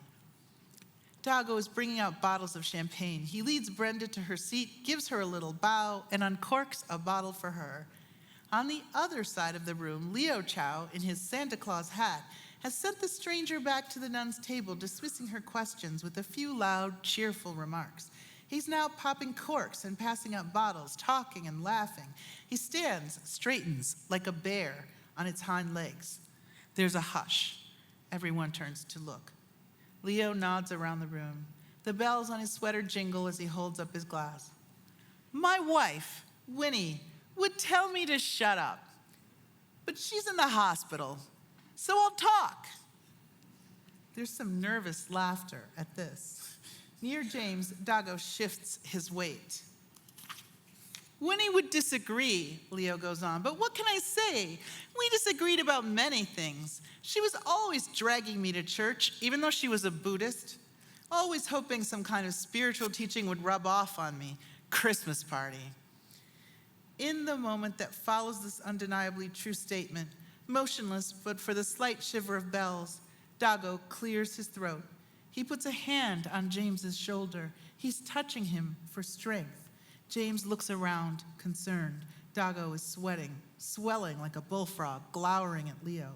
Dago is bringing out bottles of champagne. He leads Brenda to her seat, gives her a little bow, and uncorks a bottle for her. On the other side of the room, Leo Chao, in his Santa Claus hat, has sent the stranger back to the nun's table, dismissing her questions with a few loud, cheerful remarks. He's now popping corks and passing out bottles, talking and laughing. He stands, straightens like a bear on its hind legs. There's a hush. Everyone turns to look. Leo nods around the room. The bells on his sweater jingle as he holds up his glass. "My wife, Winnie, would tell me to shut up, but she's in the hospital, so I'll talk." There's some nervous laughter at this. Near James, Dago shifts his weight. "Winnie would disagree," Leo goes on, "but what can I say? We disagreed about many things. She was always dragging me to church, even though she was a Buddhist, always hoping some kind of spiritual teaching would rub off on me. Christmas party." In the moment that follows this undeniably true statement, motionless but for the slight shiver of bells, Dago clears his throat. He puts a hand on James's shoulder. He's touching him for strength. James looks around, concerned. Dago is sweating, swelling like a bullfrog, glowering at Leo.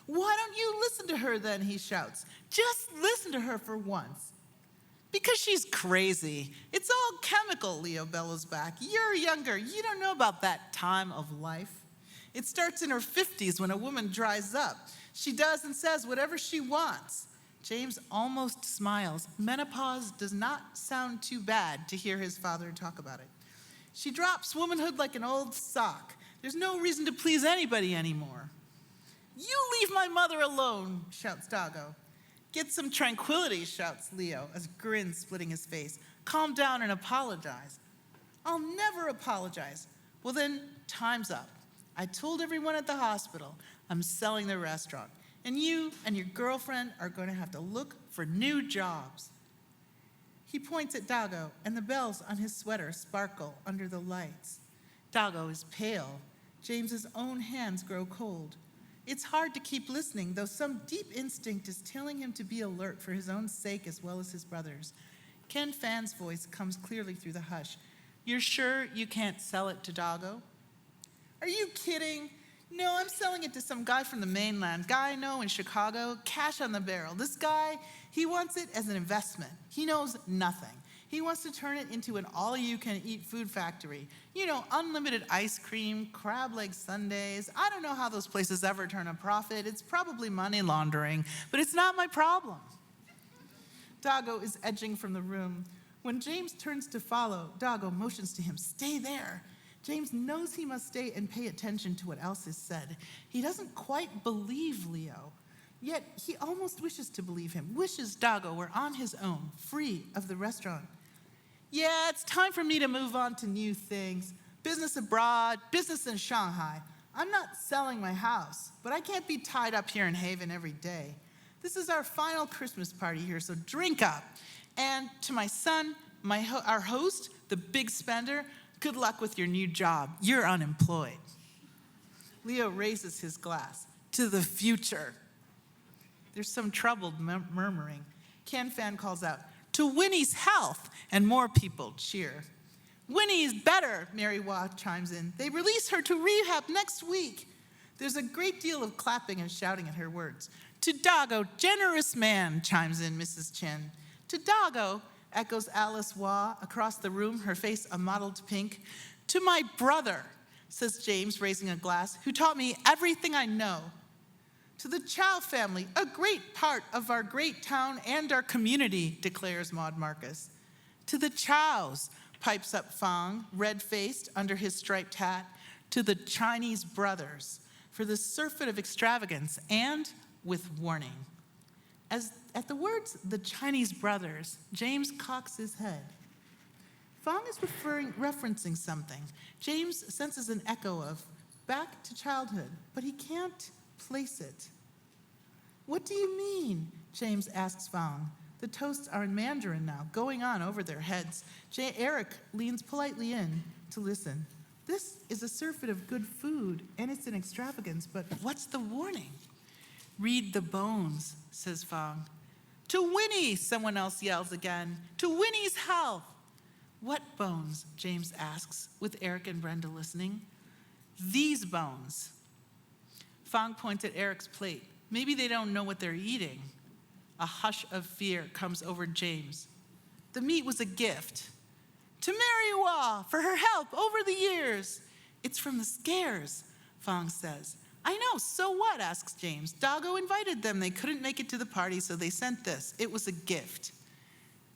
"Why don't you listen to her then?" he shouts. "Just listen to her for once." "Because she's crazy. It's all chemical," Leo bellows back. "You're younger. You don't know about that time of life. It starts in her 50s when a woman dries up. She does and says whatever she wants." James almost smiles. Menopause does not sound too bad to hear his father talk about it. "She drops womanhood like an old sock. There's no reason to please anybody anymore." "You leave my mother alone," shouts Dago. "Get some tranquility," shouts Leo, a grin splitting his face. "Calm down and apologize." "I'll never apologize." "Well then, time's up. I told everyone at the hospital I'm selling the restaurant, and you and your girlfriend are going to have to look for new jobs. He points at Dago, and the bells on his sweater sparkle under the lights. Dago is pale. James's own hands grow cold. It's hard to keep listening, though some deep instinct is telling him to be alert for his own sake as well as his brother's. Ken Fan's voice comes clearly through the hush. You're sure you can't sell it to Dago? Are you kidding? No, I'm selling it to some guy from the mainland, guy I know in Chicago, cash on the barrel. This guy, he wants it as an investment. He knows nothing. He wants to turn it into an all-you-can-eat food factory. You know, unlimited ice cream, crab leg sundaes. I don't know how those places ever turn a profit. It's probably money laundering, but it's not my problem. Dago is edging from the room. When James turns to follow, Dago motions to him, stay there. James knows he must stay and pay attention to what else is said. He doesn't quite believe Leo, yet he almost wishes to believe him, wishes Dago were on his own, free of the restaurant. Yeah, it's time for me to move on to new things. Business abroad, business in Shanghai. I'm not selling my house, but I can't be tied up here in Haven every day. This is our final Christmas party here, so drink up. And to my son, our host, the big spender, good luck with your new job. You're unemployed. Leo raises his glass. To the future. There's some troubled murmuring. Ken Fan calls out, to Winnie's health, and more people cheer. Winnie's better, Mary Waugh chimes in. They release her to rehab next week. There's a great deal of clapping and shouting at her words. To Dago, generous man, chimes in Mrs. Chen. To Dago, echoes Alice Waugh across the room, her face a mottled pink. To my brother, says James, raising a glass, who taught me everything I know. To the Chao family, a great part of our great town and our community, declares Maud Marcus. To the Chaos, pipes up Fang, red-faced under his striped hat. To the Chinese brothers, for the surfeit of extravagance and with warning. As at the words, the Chinese brothers, James cocks his head. Fang is referencing something. James senses an echo of back to childhood, but he can't place it. What do you mean? James asks Fang. The toasts are in Mandarin now, going on over their heads. Eric leans politely in to listen. This is a surfeit of good food, and it's an extravagance, but what's the warning? Read the bones, says Fang. To Winnie, someone else yells again. To Winnie's health. What bones? James asks, with Eric and Brenda listening. These bones. Fang points at Eric's plate. Maybe they don't know what they're eating. A hush of fear comes over James. The meat was a gift. To Mary Waugh for her help over the years. It's from the scares, Fang says. I know, so what, asks James. Dago invited them. They couldn't make it to the party, so they sent this. It was a gift.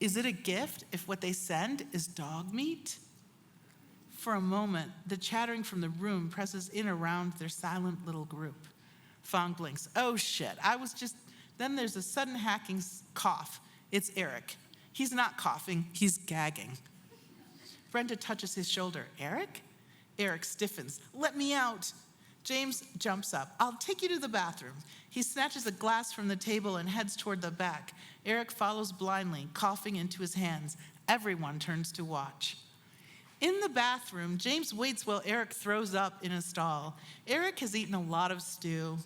Is it a gift if what they send is dog meat? For a moment, the chattering from the room presses in around their silent little group. Fang blinks. Oh shit, Then there's a sudden hacking cough. It's Eric. He's not coughing, he's gagging. Brenda touches his shoulder. Eric? Eric stiffens. Let me out. James jumps up. I'll take you to the bathroom. He snatches a glass from the table and heads toward the back. Eric follows blindly, coughing into his hands. Everyone turns to watch. In the bathroom, James waits while Eric throws up in a stall. Eric has eaten a lot of stew.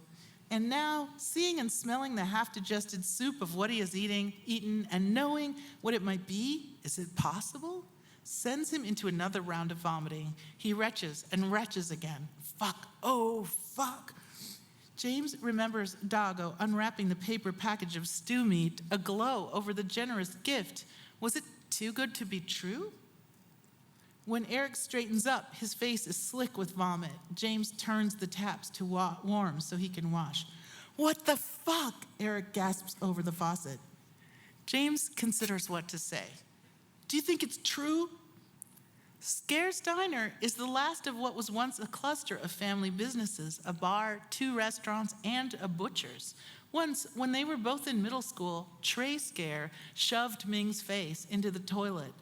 And now, seeing and smelling the half-digested soup of what he has eaten, and knowing what it might be, is it possible? Sends him into another round of vomiting. He retches and retches again. Fuck, oh, fuck. James remembers Dago unwrapping the paper package of stew meat, aglow over the generous gift. Was it too good to be true? When Eric straightens up, his face is slick with vomit. James turns the taps to warm so he can wash. What the fuck? Eric gasps over the faucet. James considers what to say. Do you think it's true? Scare's Diner is the last of what was once a cluster of family businesses, a bar, 2 restaurants, and a butcher's. Once, when they were both in middle school, Trey Scare shoved Ming's face into the toilet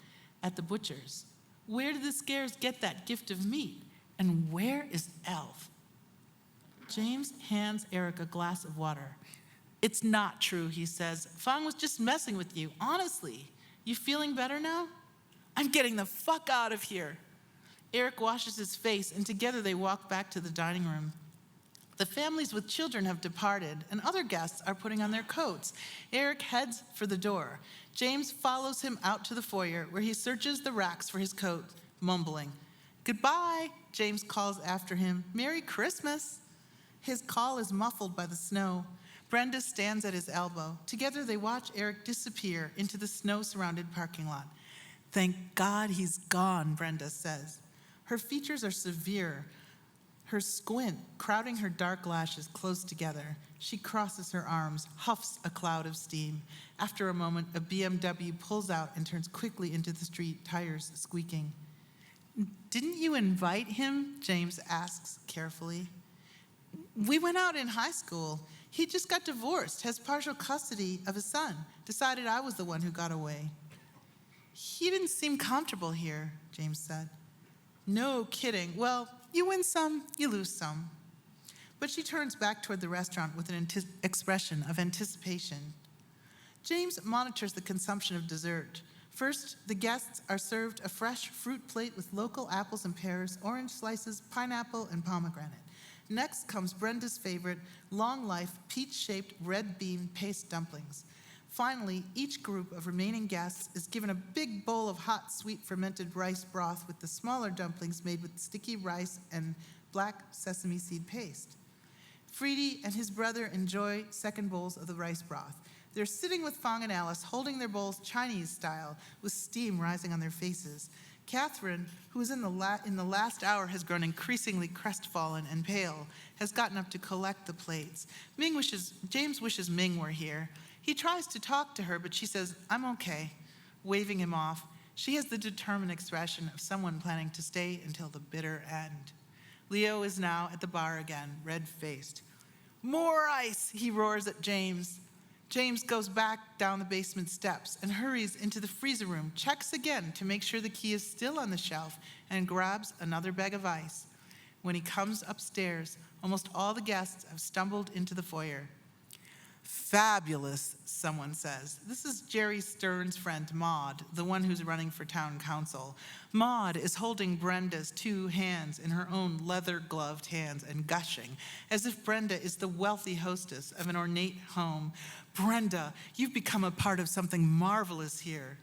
at the butcher's. Where did the Scares get that gift of meat? And where is Elf? James hands Eric a glass of water. It's not true, he says. Fang was just messing with you, honestly. You feeling better now? I'm getting the fuck out of here. Eric washes his face, and together they walk back to the dining room. The families with children have departed, and other guests are putting on their coats. Eric heads for the door. James follows him out to the foyer, where he searches the racks for his coat, mumbling. Goodbye, James calls after him. Merry Christmas. His call is muffled by the snow. Brenda stands at his elbow. Together they watch Eric disappear into the snow-surrounded parking lot. Thank God he's gone, Brenda says. Her features are severe, her squint crowding her dark lashes close together. She crosses her arms, huffs a cloud of steam. After a moment, a BMW pulls out and turns quickly into the street, tires squeaking. Didn't you invite him? James asks carefully. We went out in high school. He just got divorced, has partial custody of his son. Decided I was the one who got away. He didn't seem comfortable here, James said. No kidding. Well, you win some, you lose some. But she turns back toward the restaurant with an expression of anticipation. James monitors the consumption of dessert. First, the guests are served a fresh fruit plate with local apples and pears, orange slices, pineapple, and pomegranate. Next comes Brenda's favorite, long-life, peach-shaped red bean paste dumplings. Finally, each group of remaining guests is given a big bowl of hot, sweet, fermented rice broth with the smaller dumplings made with sticky rice and black sesame seed paste. Freedy and his brother enjoy second bowls of the rice broth. They're sitting with Fang and Alice, holding their bowls Chinese style, with steam rising on their faces. Catherine, who is in the last hour has grown increasingly crestfallen and pale, has gotten up to collect the plates. James wishes Ming were here. He tries to talk to her, but she says, I'm okay, waving him off. She has the determined expression of someone planning to stay until the bitter end. Leo is now at the bar again, red-faced. More ice, he roars at James. James goes back down the basement steps and hurries into the freezer room, checks again to make sure the key is still on the shelf, and grabs another bag of ice. When he comes upstairs, almost all the guests have stumbled into the foyer. Fabulous, someone says. This is Jerry Stern's friend, Maud, the one who's running for town council. Maud is holding Brenda's two hands in her own leather-gloved hands and gushing, as if Brenda is the wealthy hostess of an ornate home. Brenda, you've become a part of something marvelous here.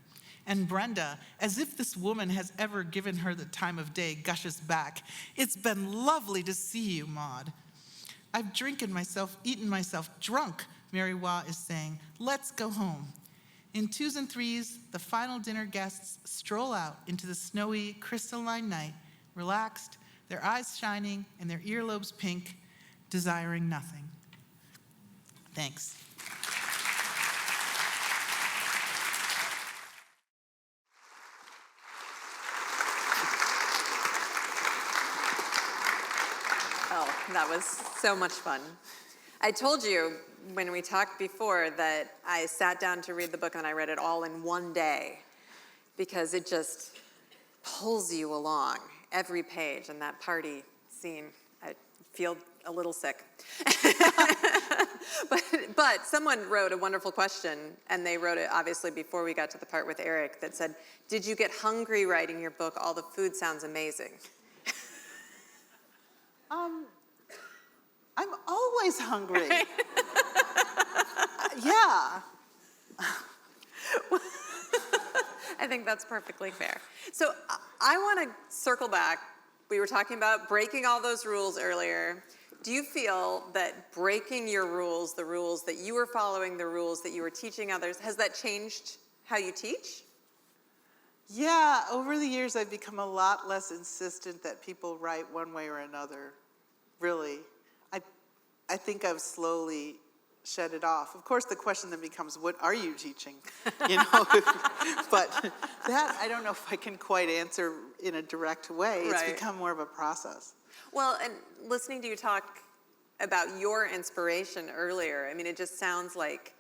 And Brenda, as if this woman has ever given her the time of day, gushes back. It's been lovely to see you, Maud. I've eaten myself drunk, Mary Wah is saying. Let's go home. In twos and threes, the final dinner guests stroll out into the snowy, crystalline night, relaxed, their eyes shining and their earlobes pink, desiring nothing. Thanks. Oh, that was so much fun. I told you when we talked before that I sat down to read the book and I read it all in one day because it just pulls you along every page. And that party scene, I feel a little sick. But someone wrote a wonderful question, and they wrote it obviously before we got to the part with Eric that said, did you get hungry writing your book? All the food sounds amazing. I'm always hungry. Yeah. I think that's perfectly fair. So I want to circle back. We were talking about breaking all those rules earlier. Do you feel that breaking your rules, the rules that you were following, the rules that you were teaching others, has that changed how you teach? Yeah, over the years I've become a lot less insistent that people write one way or another, really. I think I've slowly shed it off. Of course, the question then becomes, what are you teaching? You know, but that I don't know if I can quite answer in a direct way. It's Right. become more of a process. Well, and listening to you talk about your inspiration earlier, I mean, it just sounds like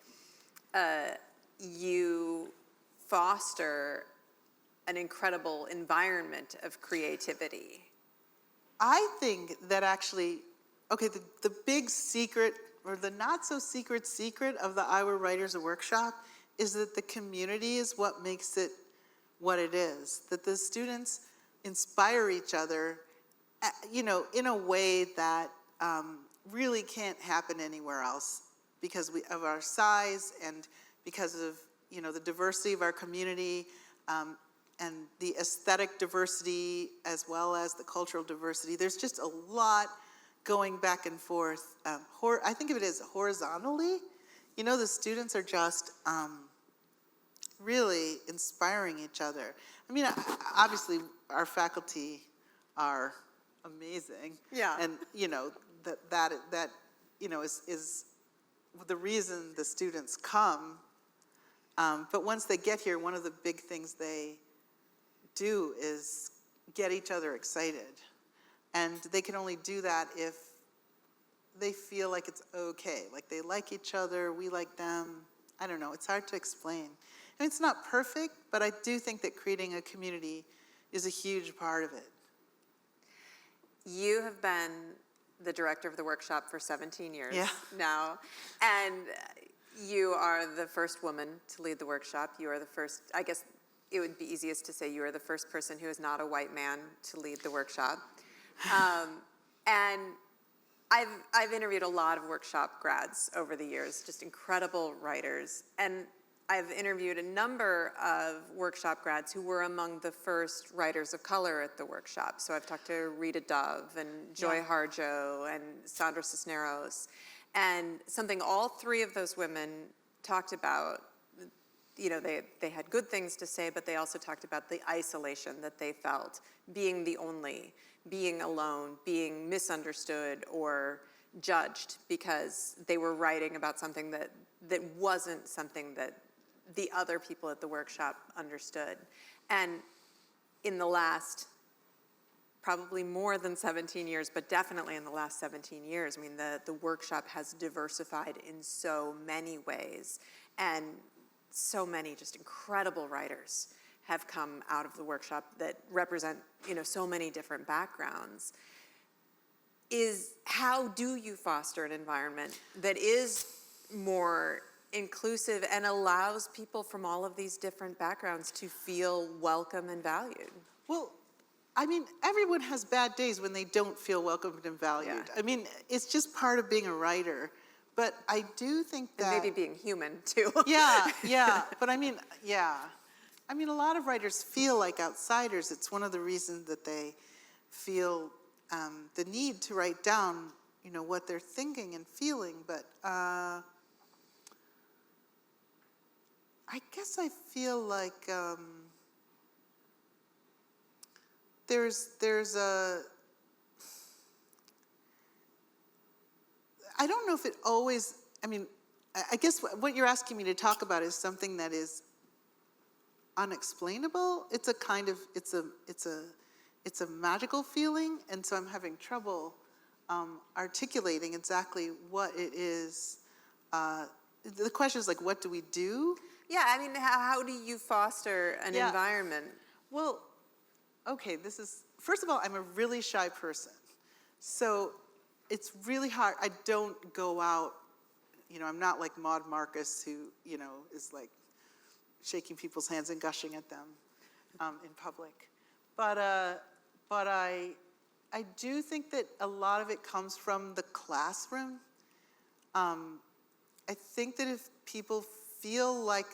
you foster an incredible environment of creativity. I think that actually okay, the big secret, or the not so secret of the Iowa Writers Workshop is that the community is what makes it what it is. That the students inspire each other, in a way that really can't happen anywhere else because of our size and because of, the diversity of our community, and the aesthetic diversity as well as the cultural diversity. There's just a lot going back and forth. I think of it as horizontally. The students are just really inspiring each other. I mean, obviously our faculty are amazing. Yeah. And that is the reason the students come. But once they get here, one of the big things they do is get each other excited. And they can only do that if they feel like it's okay, like they like each other, we like them. I don't know, it's hard to explain. And it's not perfect, but I do think that creating a community is a huge part of it. You have been the director of the workshop for 17 years now, and you are the first woman to lead the workshop. You are the first, I guess it would be easiest to say you are the first person who is not a white man to lead the workshop. And I've interviewed a lot of workshop grads over the years, just incredible writers. And I've interviewed a number of workshop grads who were among the first writers of color at the workshop. So I've talked to Rita Dove and Joy Harjo and Sandra Cisneros. And something all three of those women talked about, they had good things to say, but they also talked about the isolation that they felt, being the only, being alone, being misunderstood or judged because they were writing about something that wasn't something that the other people at the workshop understood. And in the last, probably more than 17 years, but definitely in the last 17 years, I mean, the workshop has diversified in so many ways, and so many just incredible writers have come out of the workshop that represent, so many different backgrounds. How do you foster an environment that is more inclusive and allows people from all of these different backgrounds to feel welcome and valued? Well, I mean, everyone has bad days when they don't feel welcomed and valued. Yeah. I mean, it's just part of being a writer. But I do think that... And maybe being human, too. Yeah. But I mean, a lot of writers feel like outsiders. It's one of the reasons that they feel the need to write down, what they're thinking and feeling. But I guess I feel like there's a... I don't know if it always... I guess what you're asking me to talk about is something that is unexplainable. It's a kind of... It's a magical feeling, and so I'm having trouble articulating exactly what it is. The question is like, what do we do? Yeah, I mean, how do you foster an environment? Well, okay, first of all, I'm a really shy person. So it's really hard. I don't go out, I'm not like Maud Marcus who, is like shaking people's hands and gushing at them in public. But I do think that a lot of it comes from the classroom. I think that if people feel like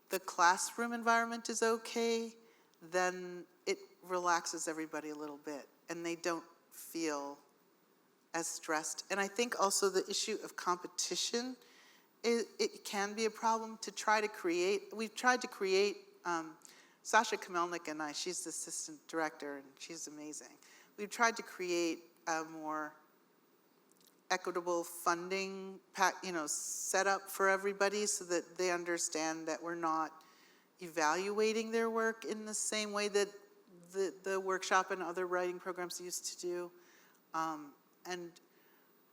the classroom environment is okay, then it relaxes everybody a little bit, and they don't feel as stressed. And I think also the issue of competition, it can be a problem to try to create. We've tried to create, Sasha Kamelnik and I, she's the assistant director, and she's amazing. We've tried to create a more equitable funding set up for everybody so that they understand that we're not evaluating their work in the same way that the workshop and other writing programs used to do. And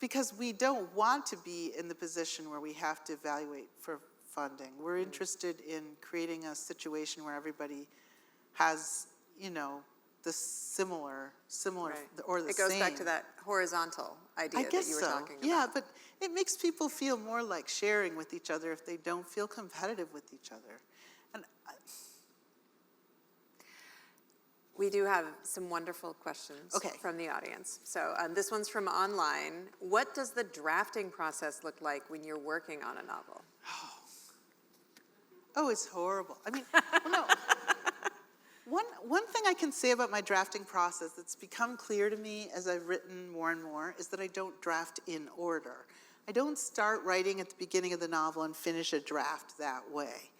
because we don't want to be in the position where we have to evaluate for funding. We're interested in creating a situation where everybody has, the similar, Right. or the It goes same. back to that horizontal idea I guess that you were so. talking about. Yeah, but it makes people feel more like sharing with each other if they don't feel competitive with each other. And We do have some wonderful questions Okay. from the audience. So this one's from online. What does the drafting process look like when you're working on a novel? oh, it's horrible. I mean, well, no. One thing I can say about my drafting process that's become clear to me as I've written more and more is that I don't draft in order. I don't start writing at the beginning of the novel and finish a draft that way.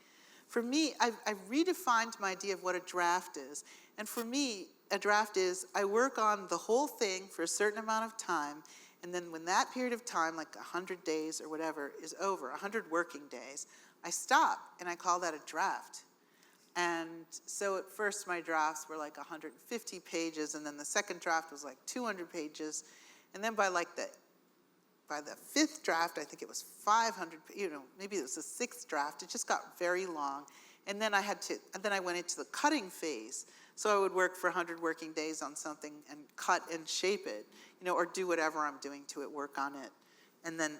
For me, I've redefined my idea of what a draft is. And for me, a draft is I work on the whole thing for a certain amount of time, and then when that period of time, like 100 days or whatever, is over, 100 working days, I stop and I call that a draft. And so at first my drafts were like 150 pages, and then the second draft was like 200 pages. And then by the fifth draft, I think it was 500, maybe it was the sixth draft, it just got very long. And then I went into the cutting phase. So I would work for 100 working days on something and cut and shape it, or do whatever I'm doing to it, work on it. And then,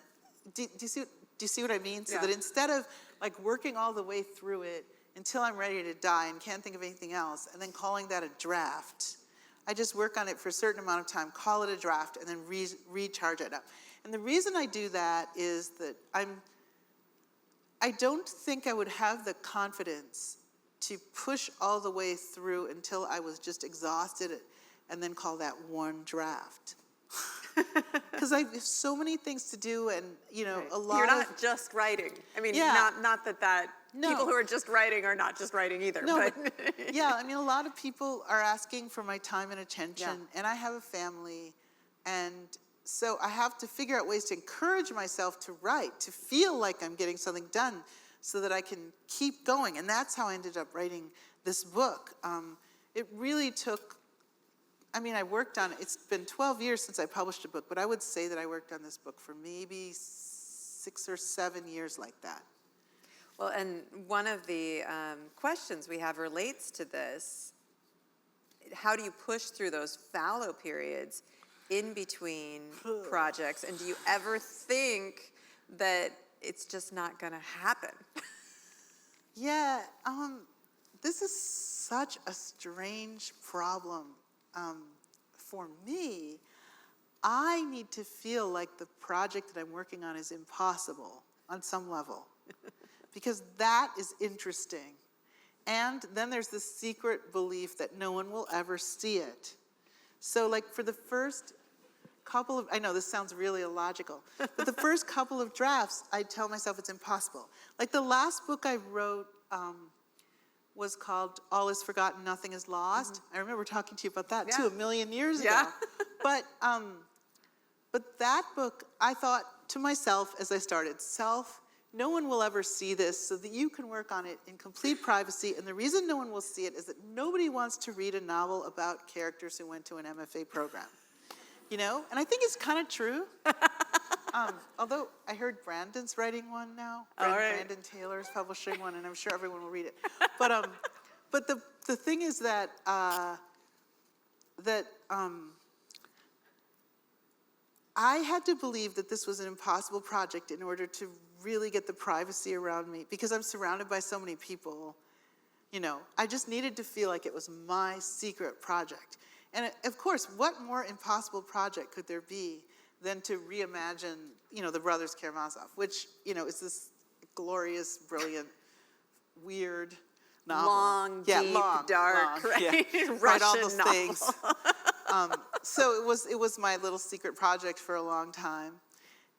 do you see what I mean? So Yeah. that instead of like working all the way through it until I'm ready to die and can't think of anything else, and then calling that a draft, I just work on it for a certain amount of time, call it a draft, and then recharge it up. And the reason I do that is that I don't think I would have the confidence to push all the way through until I was just exhausted and then call that one draft. Because I have so many things to do, and Right. a lot You're of not just writing. I mean, Yeah. not that No. people who are just writing are not just writing either. No, but yeah, I mean, a lot of people are asking for my time and attention, Yeah. and I have a family, and so I have to figure out ways to encourage myself to write, to feel like I'm getting something done so that I can keep going. And that's how I ended up writing this book. It really took, I worked on it. It's been 12 years since I published a book, but I would say that I worked on this book for maybe 6 or 7 years like that. Well, and one of the questions we have relates to this. How do you push through those fallow periods in between projects? And do you ever think that it's just not going to happen? Yeah, this is such a strange problem. For me, I need to feel like the project that I'm working on is impossible on some level, because that is interesting. And then there's this secret belief that no one will ever see it. So like for the first couple of, I know this sounds really illogical, but the first couple of drafts, I tell myself it's impossible. Like the last book I wrote was called All Is Forgotten, Nothing Is Lost. I remember talking to you about that too, Yeah. 1,000,000 years ago. Yeah. But that book, I thought to myself as I started, no one will ever see this, so that you can work on it in complete privacy. And the reason no one will see it is that nobody wants to read a novel about characters who went to an MFA program. And I think it's kind of true. Although I heard Brandon's writing one now. All right. Brandon Taylor's publishing one, and I'm sure everyone will read it. But the thing is that I had to believe that this was an impossible project in order to really get the privacy around me, because I'm surrounded by so many people. I just needed to feel like it was my secret project. And of course, what more impossible project could there be than to reimagine, the Brothers Karamazov, which, is this glorious, brilliant, weird novel. Long, deep, dark, right? Write all Russian those novel. things. So it was my little secret project for a long time.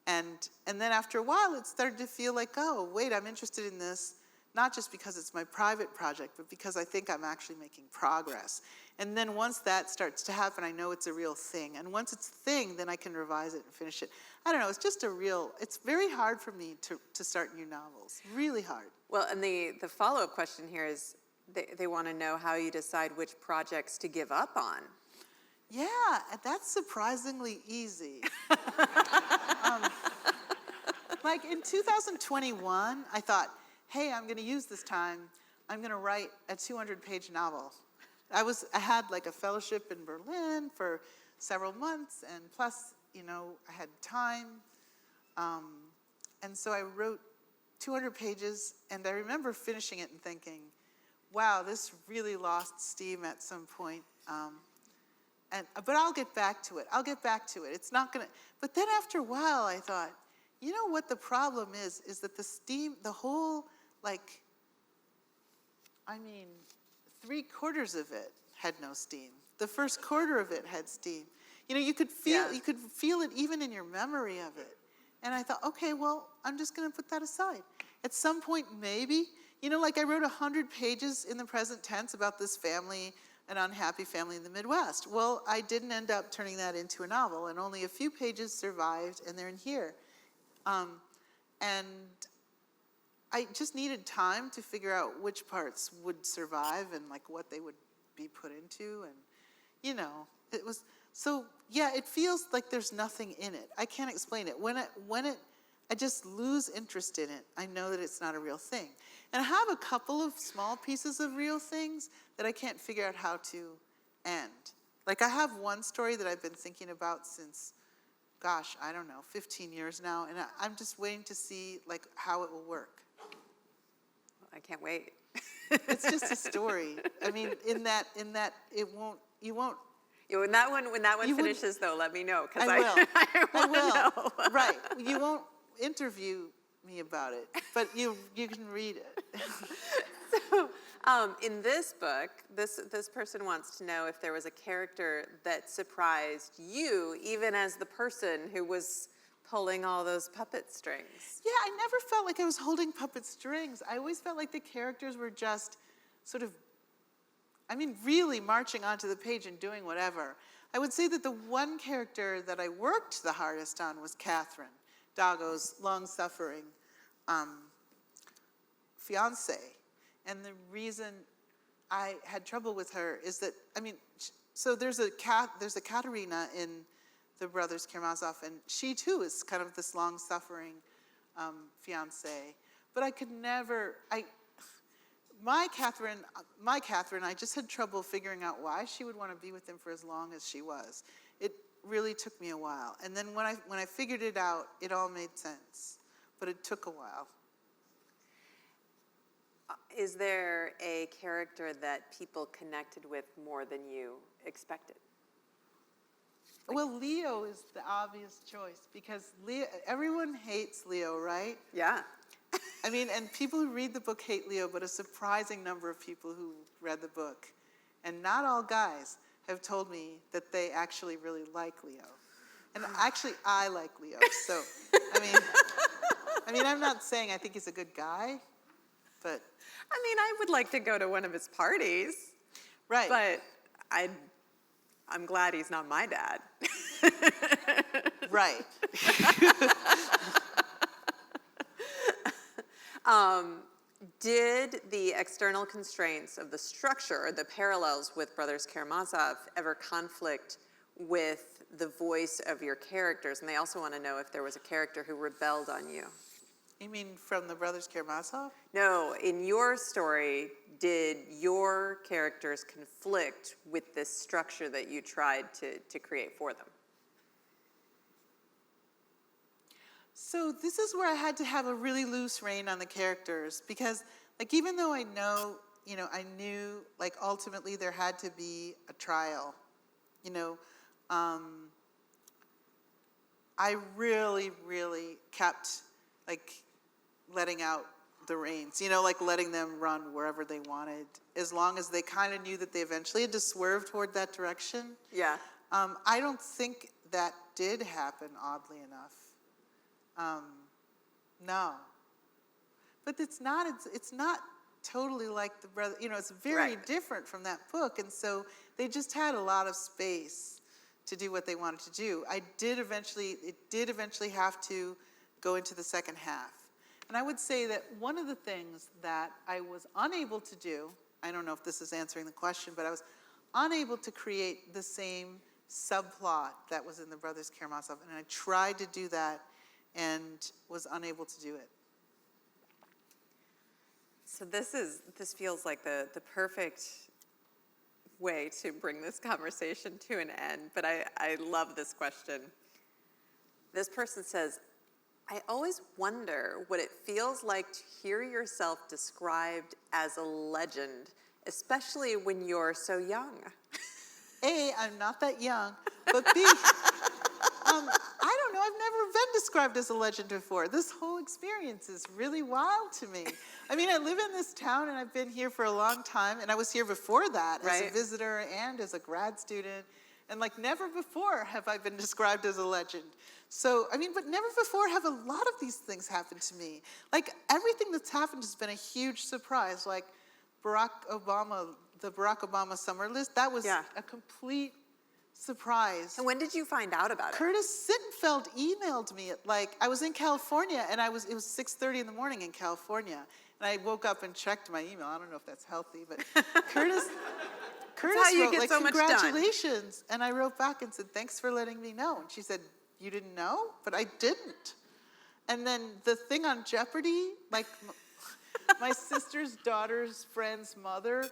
And then after a while, it started to feel like, oh, wait, I'm interested in this, not just because it's my private project, but because I think I'm actually making progress. And then once that starts to happen, I know it's a real thing. And once it's a thing, then I can revise it and finish it. I don't know, it's very hard for me to start new novels, really hard. Well, and the follow-up question here is they want to know how you decide which projects to give up on. Yeah, that's surprisingly easy. Like in 2021, I thought, hey, I'm going to use this time. I'm going to write a 200-page novel. I had like a fellowship in Berlin for several months, and plus, I had time. And so I wrote 200 pages, and I remember finishing it and thinking, wow, this really lost steam at some point. But I'll get back to it. It's not gonna, but then after a while I thought, you know what the problem is that the steam, the whole, 3/4 of it had no steam. The first quarter of it had steam. You could feel it even in your memory of it. And I thought, okay, well, I'm just gonna put that aside. At some point, maybe, I wrote 100 pages in the present tense about this family, an unhappy family in the Midwest. Well, I didn't end up turning that into a novel, and only a few pages survived, and they're in here. And I just needed time to figure out which parts would survive and what they would be put into, and it was, so yeah, it feels like there's nothing in it. I can't explain it. I just lose interest in it. I know that it's not a real thing. And I have a couple of small pieces of real things that I can't figure out how to end. I have one story that I've been thinking about since, gosh, I don't know, 15 years now, and I'm just waiting to see how it will work. I can't wait. It's just a story. I mean, in that you won't. When that one finishes, though, let me know, because I will. I will. Know. Right. You won't interview me about it, but you can read it. So, in this book, this person wants to know if there was a character that surprised you, even as the person who was pulling all those puppet strings. Yeah, I never felt like I was holding puppet strings. I always felt like the characters were just sort of, really marching onto the page and doing whatever. I would say that the one character that I worked the hardest on was Catherine, Dago's long-suffering fiance. And the reason I had trouble with her is that, so there's a Katerina in the Brothers Karamazov, and she too is kind of this long-suffering fiance. But I could never, my Catherine, I just had trouble figuring out why she would want to be with him for as long as she was. It really took me a while. And then when I figured it out, it all made sense. But it took a while. Is there a character that people connected with more than you expected? Well, Leo is the obvious choice because everyone hates Leo, right? Yeah. And people who read the book hate Leo, but a surprising number of people who read the book, and not all guys, have told me that they actually really like Leo. And actually, I like Leo. So, I'm not saying I think he's a good guy, but... I would like to go to one of his parties. Right. But I'm glad he's not my dad. Right. Did the external constraints of the structure, the parallels with Brothers Karamazov, ever conflict with the voice of your characters? And they also want to know if there was a character who rebelled on you. You mean from the Brothers Karamazov? No, in your story, did your characters conflict with this structure that you tried to create for them? So this is where I had to have a really loose rein on the characters because, even though I knew, ultimately there had to be a trial, I really, really kept, letting out the reins, letting them run wherever they wanted, as long as they kind of knew that they eventually had to swerve toward that direction. Yeah. I don't think that did happen, oddly enough. No. But it's not totally like the brother, it's very different from that book. And so they just had a lot of space to do what they wanted to do. It did eventually have to go into the second half. And I would say that one of the things that I was unable to do, I don't know if this is answering the question, but I was unable to create the same subplot that was in the Brothers Karamazov. And I tried to do that and was unable to do it. So this feels like the perfect way to bring this conversation to an end, but I love this question. This person says, I always wonder what it feels like to hear yourself described as a legend, especially when you're so young. A, I'm not that young, but B, I don't know, I've never been described as a legend before. This whole experience is really wild to me. I mean, I live in this town and I've been here for a long time, and I was here before that as a visitor and as a grad student, and like never before have I been described as a legend. So, I mean, but never before have a lot of these things happened to me. Like everything that's happened has been a huge surprise. Like Barack Obama, the Barack Obama summer list, that was a complete surprise. And when did you find out about it? Curtis Sittenfeld emailed me at I was in California, and it was 6:30 in the morning in California, and I woke up and checked my email. I don't know if that's healthy, but Curtis how you wrote get so much done. congratulations, and I wrote back and said, thanks for letting me know. And she said, you didn't know? But I didn't. And then the thing on Jeopardy, like my sister's daughter's friend's mother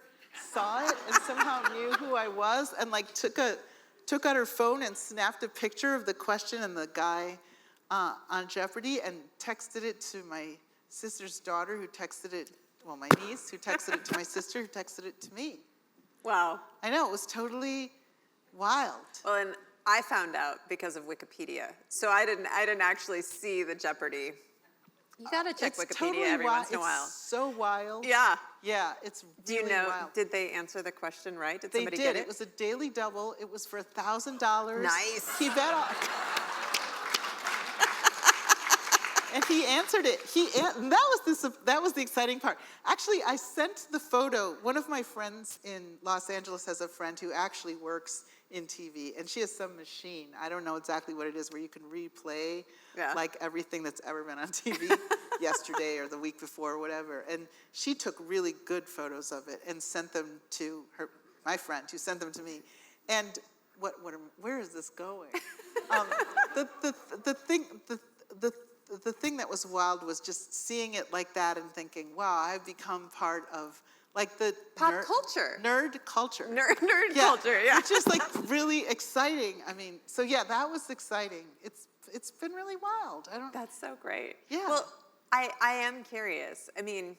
saw it and somehow knew who I was, and like took out her phone and snapped a picture of the question and the guy on Jeopardy and texted it to my sister's daughter, who texted it, well, my niece, who texted it to my sister, who texted it to me. Wow. I know, it was totally wild. Well, and I found out because of Wikipedia. So I didn't actually see the Jeopardy. You gotta check It's Wikipedia totally every once in a while. It's so wild. Yeah. Yeah, it's Do really you know, wild. did they answer the question right? Did They somebody did. get it? It was a daily double. It was for $1,000. Nice. He bet on. And he answered it. And that was the exciting part. Actually, I sent the photo. One of my friends in Los Angeles has a friend who actually works in TV, and she has some machine. I don't know exactly what it is, where you can replay like everything that's ever been on TV yesterday or the week before or whatever. And she took really good photos of it and sent them to my friend, who sent them to me. And where is this going? The thing that was wild was just seeing it like that and thinking, wow, I've become part of like the pop culture. Nerd culture. Nerd culture, yeah. Which is like really exciting. I mean, so yeah, that was exciting. It's been really wild. That's so great. Yeah. Well, I am curious. I mean,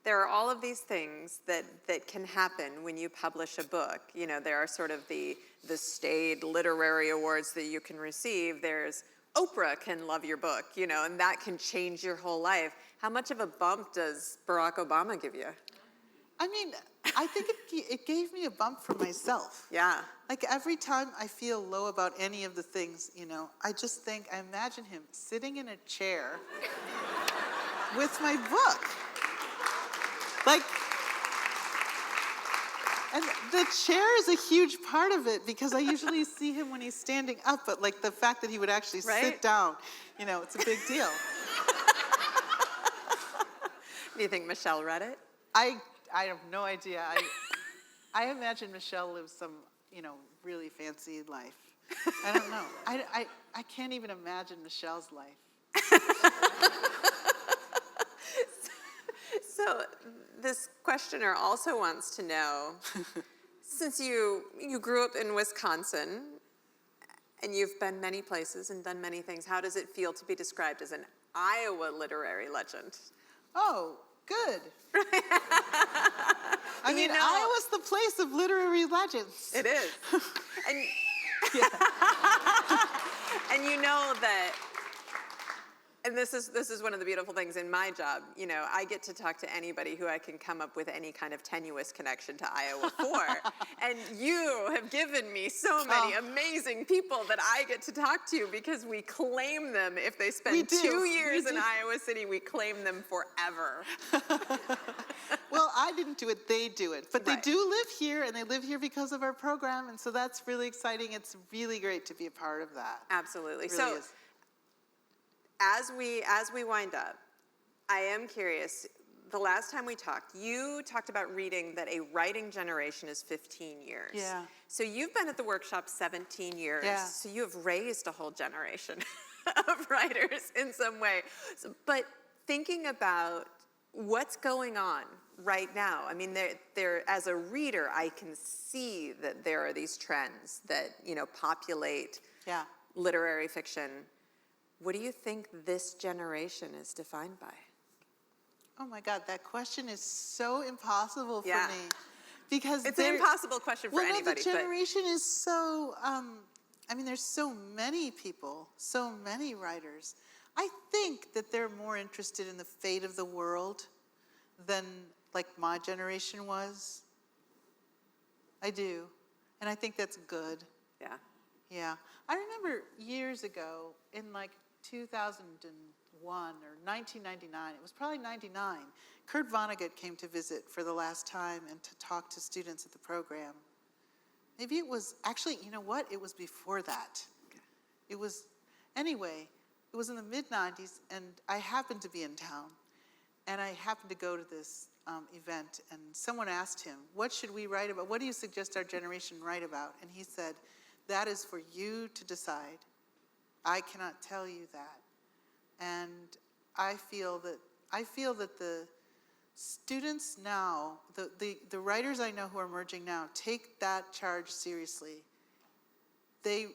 there are all of these things that can happen when you publish a book. You know, there are sort of the staid literary awards that you can receive. There's Oprah can love your book, you know, and that can change your whole life. How much of a bump does Barack Obama give you? I mean, I think it gave me a bump for myself. Yeah. Like every time I feel low about any of the things, you know, I imagine him sitting in a chair with my book. Like, and the chair is a huge part of it, because I usually see him when he's standing up, but like the fact that he would actually sit down, you know, it's a big deal. Do you think Michelle read it? I have no idea. I imagine Michelle lives some, you know, really fancy life. I don't know. I can't even imagine Michelle's life. So this questioner also wants to know, since you grew up in Wisconsin and you've been many places and done many things, how does it feel to be described as an Iowa literary legend? Oh, good. I mean, know, Iowa's the place of literary legends. It is. And, and you know that, and this is one of the beautiful things in my job, you know, I get to talk to anybody who I can come up with any kind of tenuous connection to Iowa for. And you have given me so many amazing people that I get to talk to, because we claim them. If they spend 2 years in Iowa City, we claim them forever. Well, I didn't do it, they do it. But they do live here, and they live here because of our program, and so that's really exciting. It's really great to be a part of that. Absolutely. It really is. As we wind up, I am curious, the last time we talked, you talked about reading that a writing generation is 15 years. Yeah. So you've been at the workshop 17 years. Yeah. So you have raised a whole generation of writers in some way. But thinking about what's going on right now? I mean, as a reader, I can see that there are these trends that, populate Yeah. literary fiction. What do you think this generation is defined by? Oh my God, that question is so impossible for Yeah. me. Because It's an impossible question for anybody. No, the generation is so, there's so many people, so many writers. I think that they're more interested in the fate of the world than like my generation was. I do. And I think that's good. Yeah. Yeah. I remember years ago in like 2001 or 1999, it was probably 99, Kurt Vonnegut came to visit for the last time and to talk to students at the program. Maybe it was, actually, you know what? It was before that. It was, anyway, it was in the mid-90s, and I happened to be in town, and I happened to go to this event, and someone asked him, what should we write about? What do you suggest our generation write about? And he said, that is for you to decide. I cannot tell you that. And I feel that the students now, the writers I know who are emerging now, take that charge seriously. They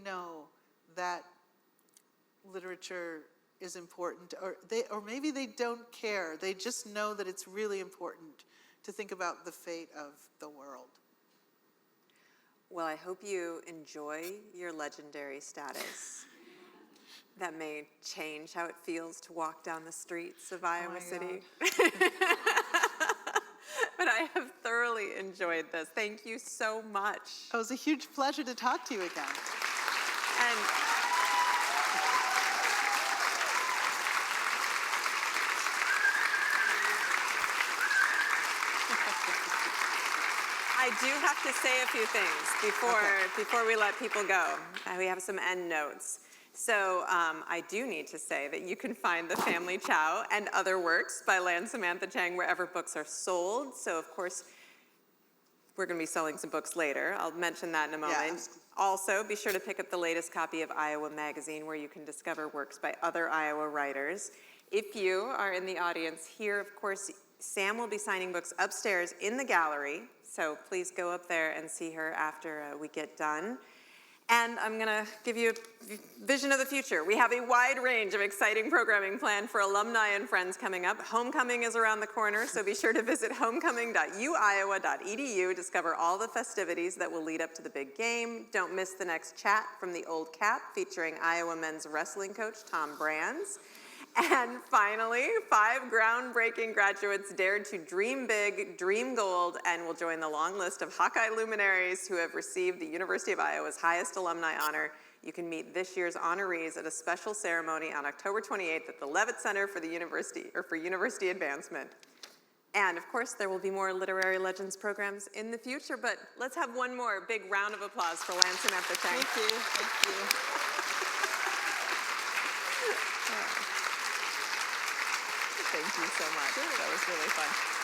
know that literature is important, or maybe they don't care. They just know that it's really important to think about the fate of the world. Well, I hope you enjoy your legendary status. That may change how it feels to walk down the streets of Iowa City. But I have thoroughly enjoyed this. Thank you so much. It was a huge pleasure to talk to you again. And I do have to say a few things before we let people go. We have some end notes. So I do need to say that you can find the Family Chao and other works by Lan Samantha Chang wherever books are sold. So of course, we're going to be selling some books later. I'll mention that in a moment. Yes. Also, be sure to pick up the latest copy of Iowa Magazine, where you can discover works by other Iowa writers. If you are in the audience here, of course, Sam will be signing books upstairs in the gallery. So please go up there and see her after we get done. And I'm going to give you a vision of the future. We have a wide range of exciting programming planned for alumni and friends coming up. Homecoming is around the corner, so be sure to visit homecoming.uiowa.edu. Discover all the festivities that will lead up to the big game. Don't miss the next chat from the Old Cap featuring Iowa men's wrestling coach Tom Brands. And finally, 5 groundbreaking graduates dared to dream big, dream gold, and will join the long list of Hawkeye luminaries who have received the University of Iowa's highest alumni honor. You can meet this year's honorees at a special ceremony on October 28th at the Levitt Center for University Advancement. And of course, there will be more Literary Legends programs in the future, but let's have one more big round of applause for Lan Samantha Chang. Thank you. Thank you. Thank you so much. That was really fun.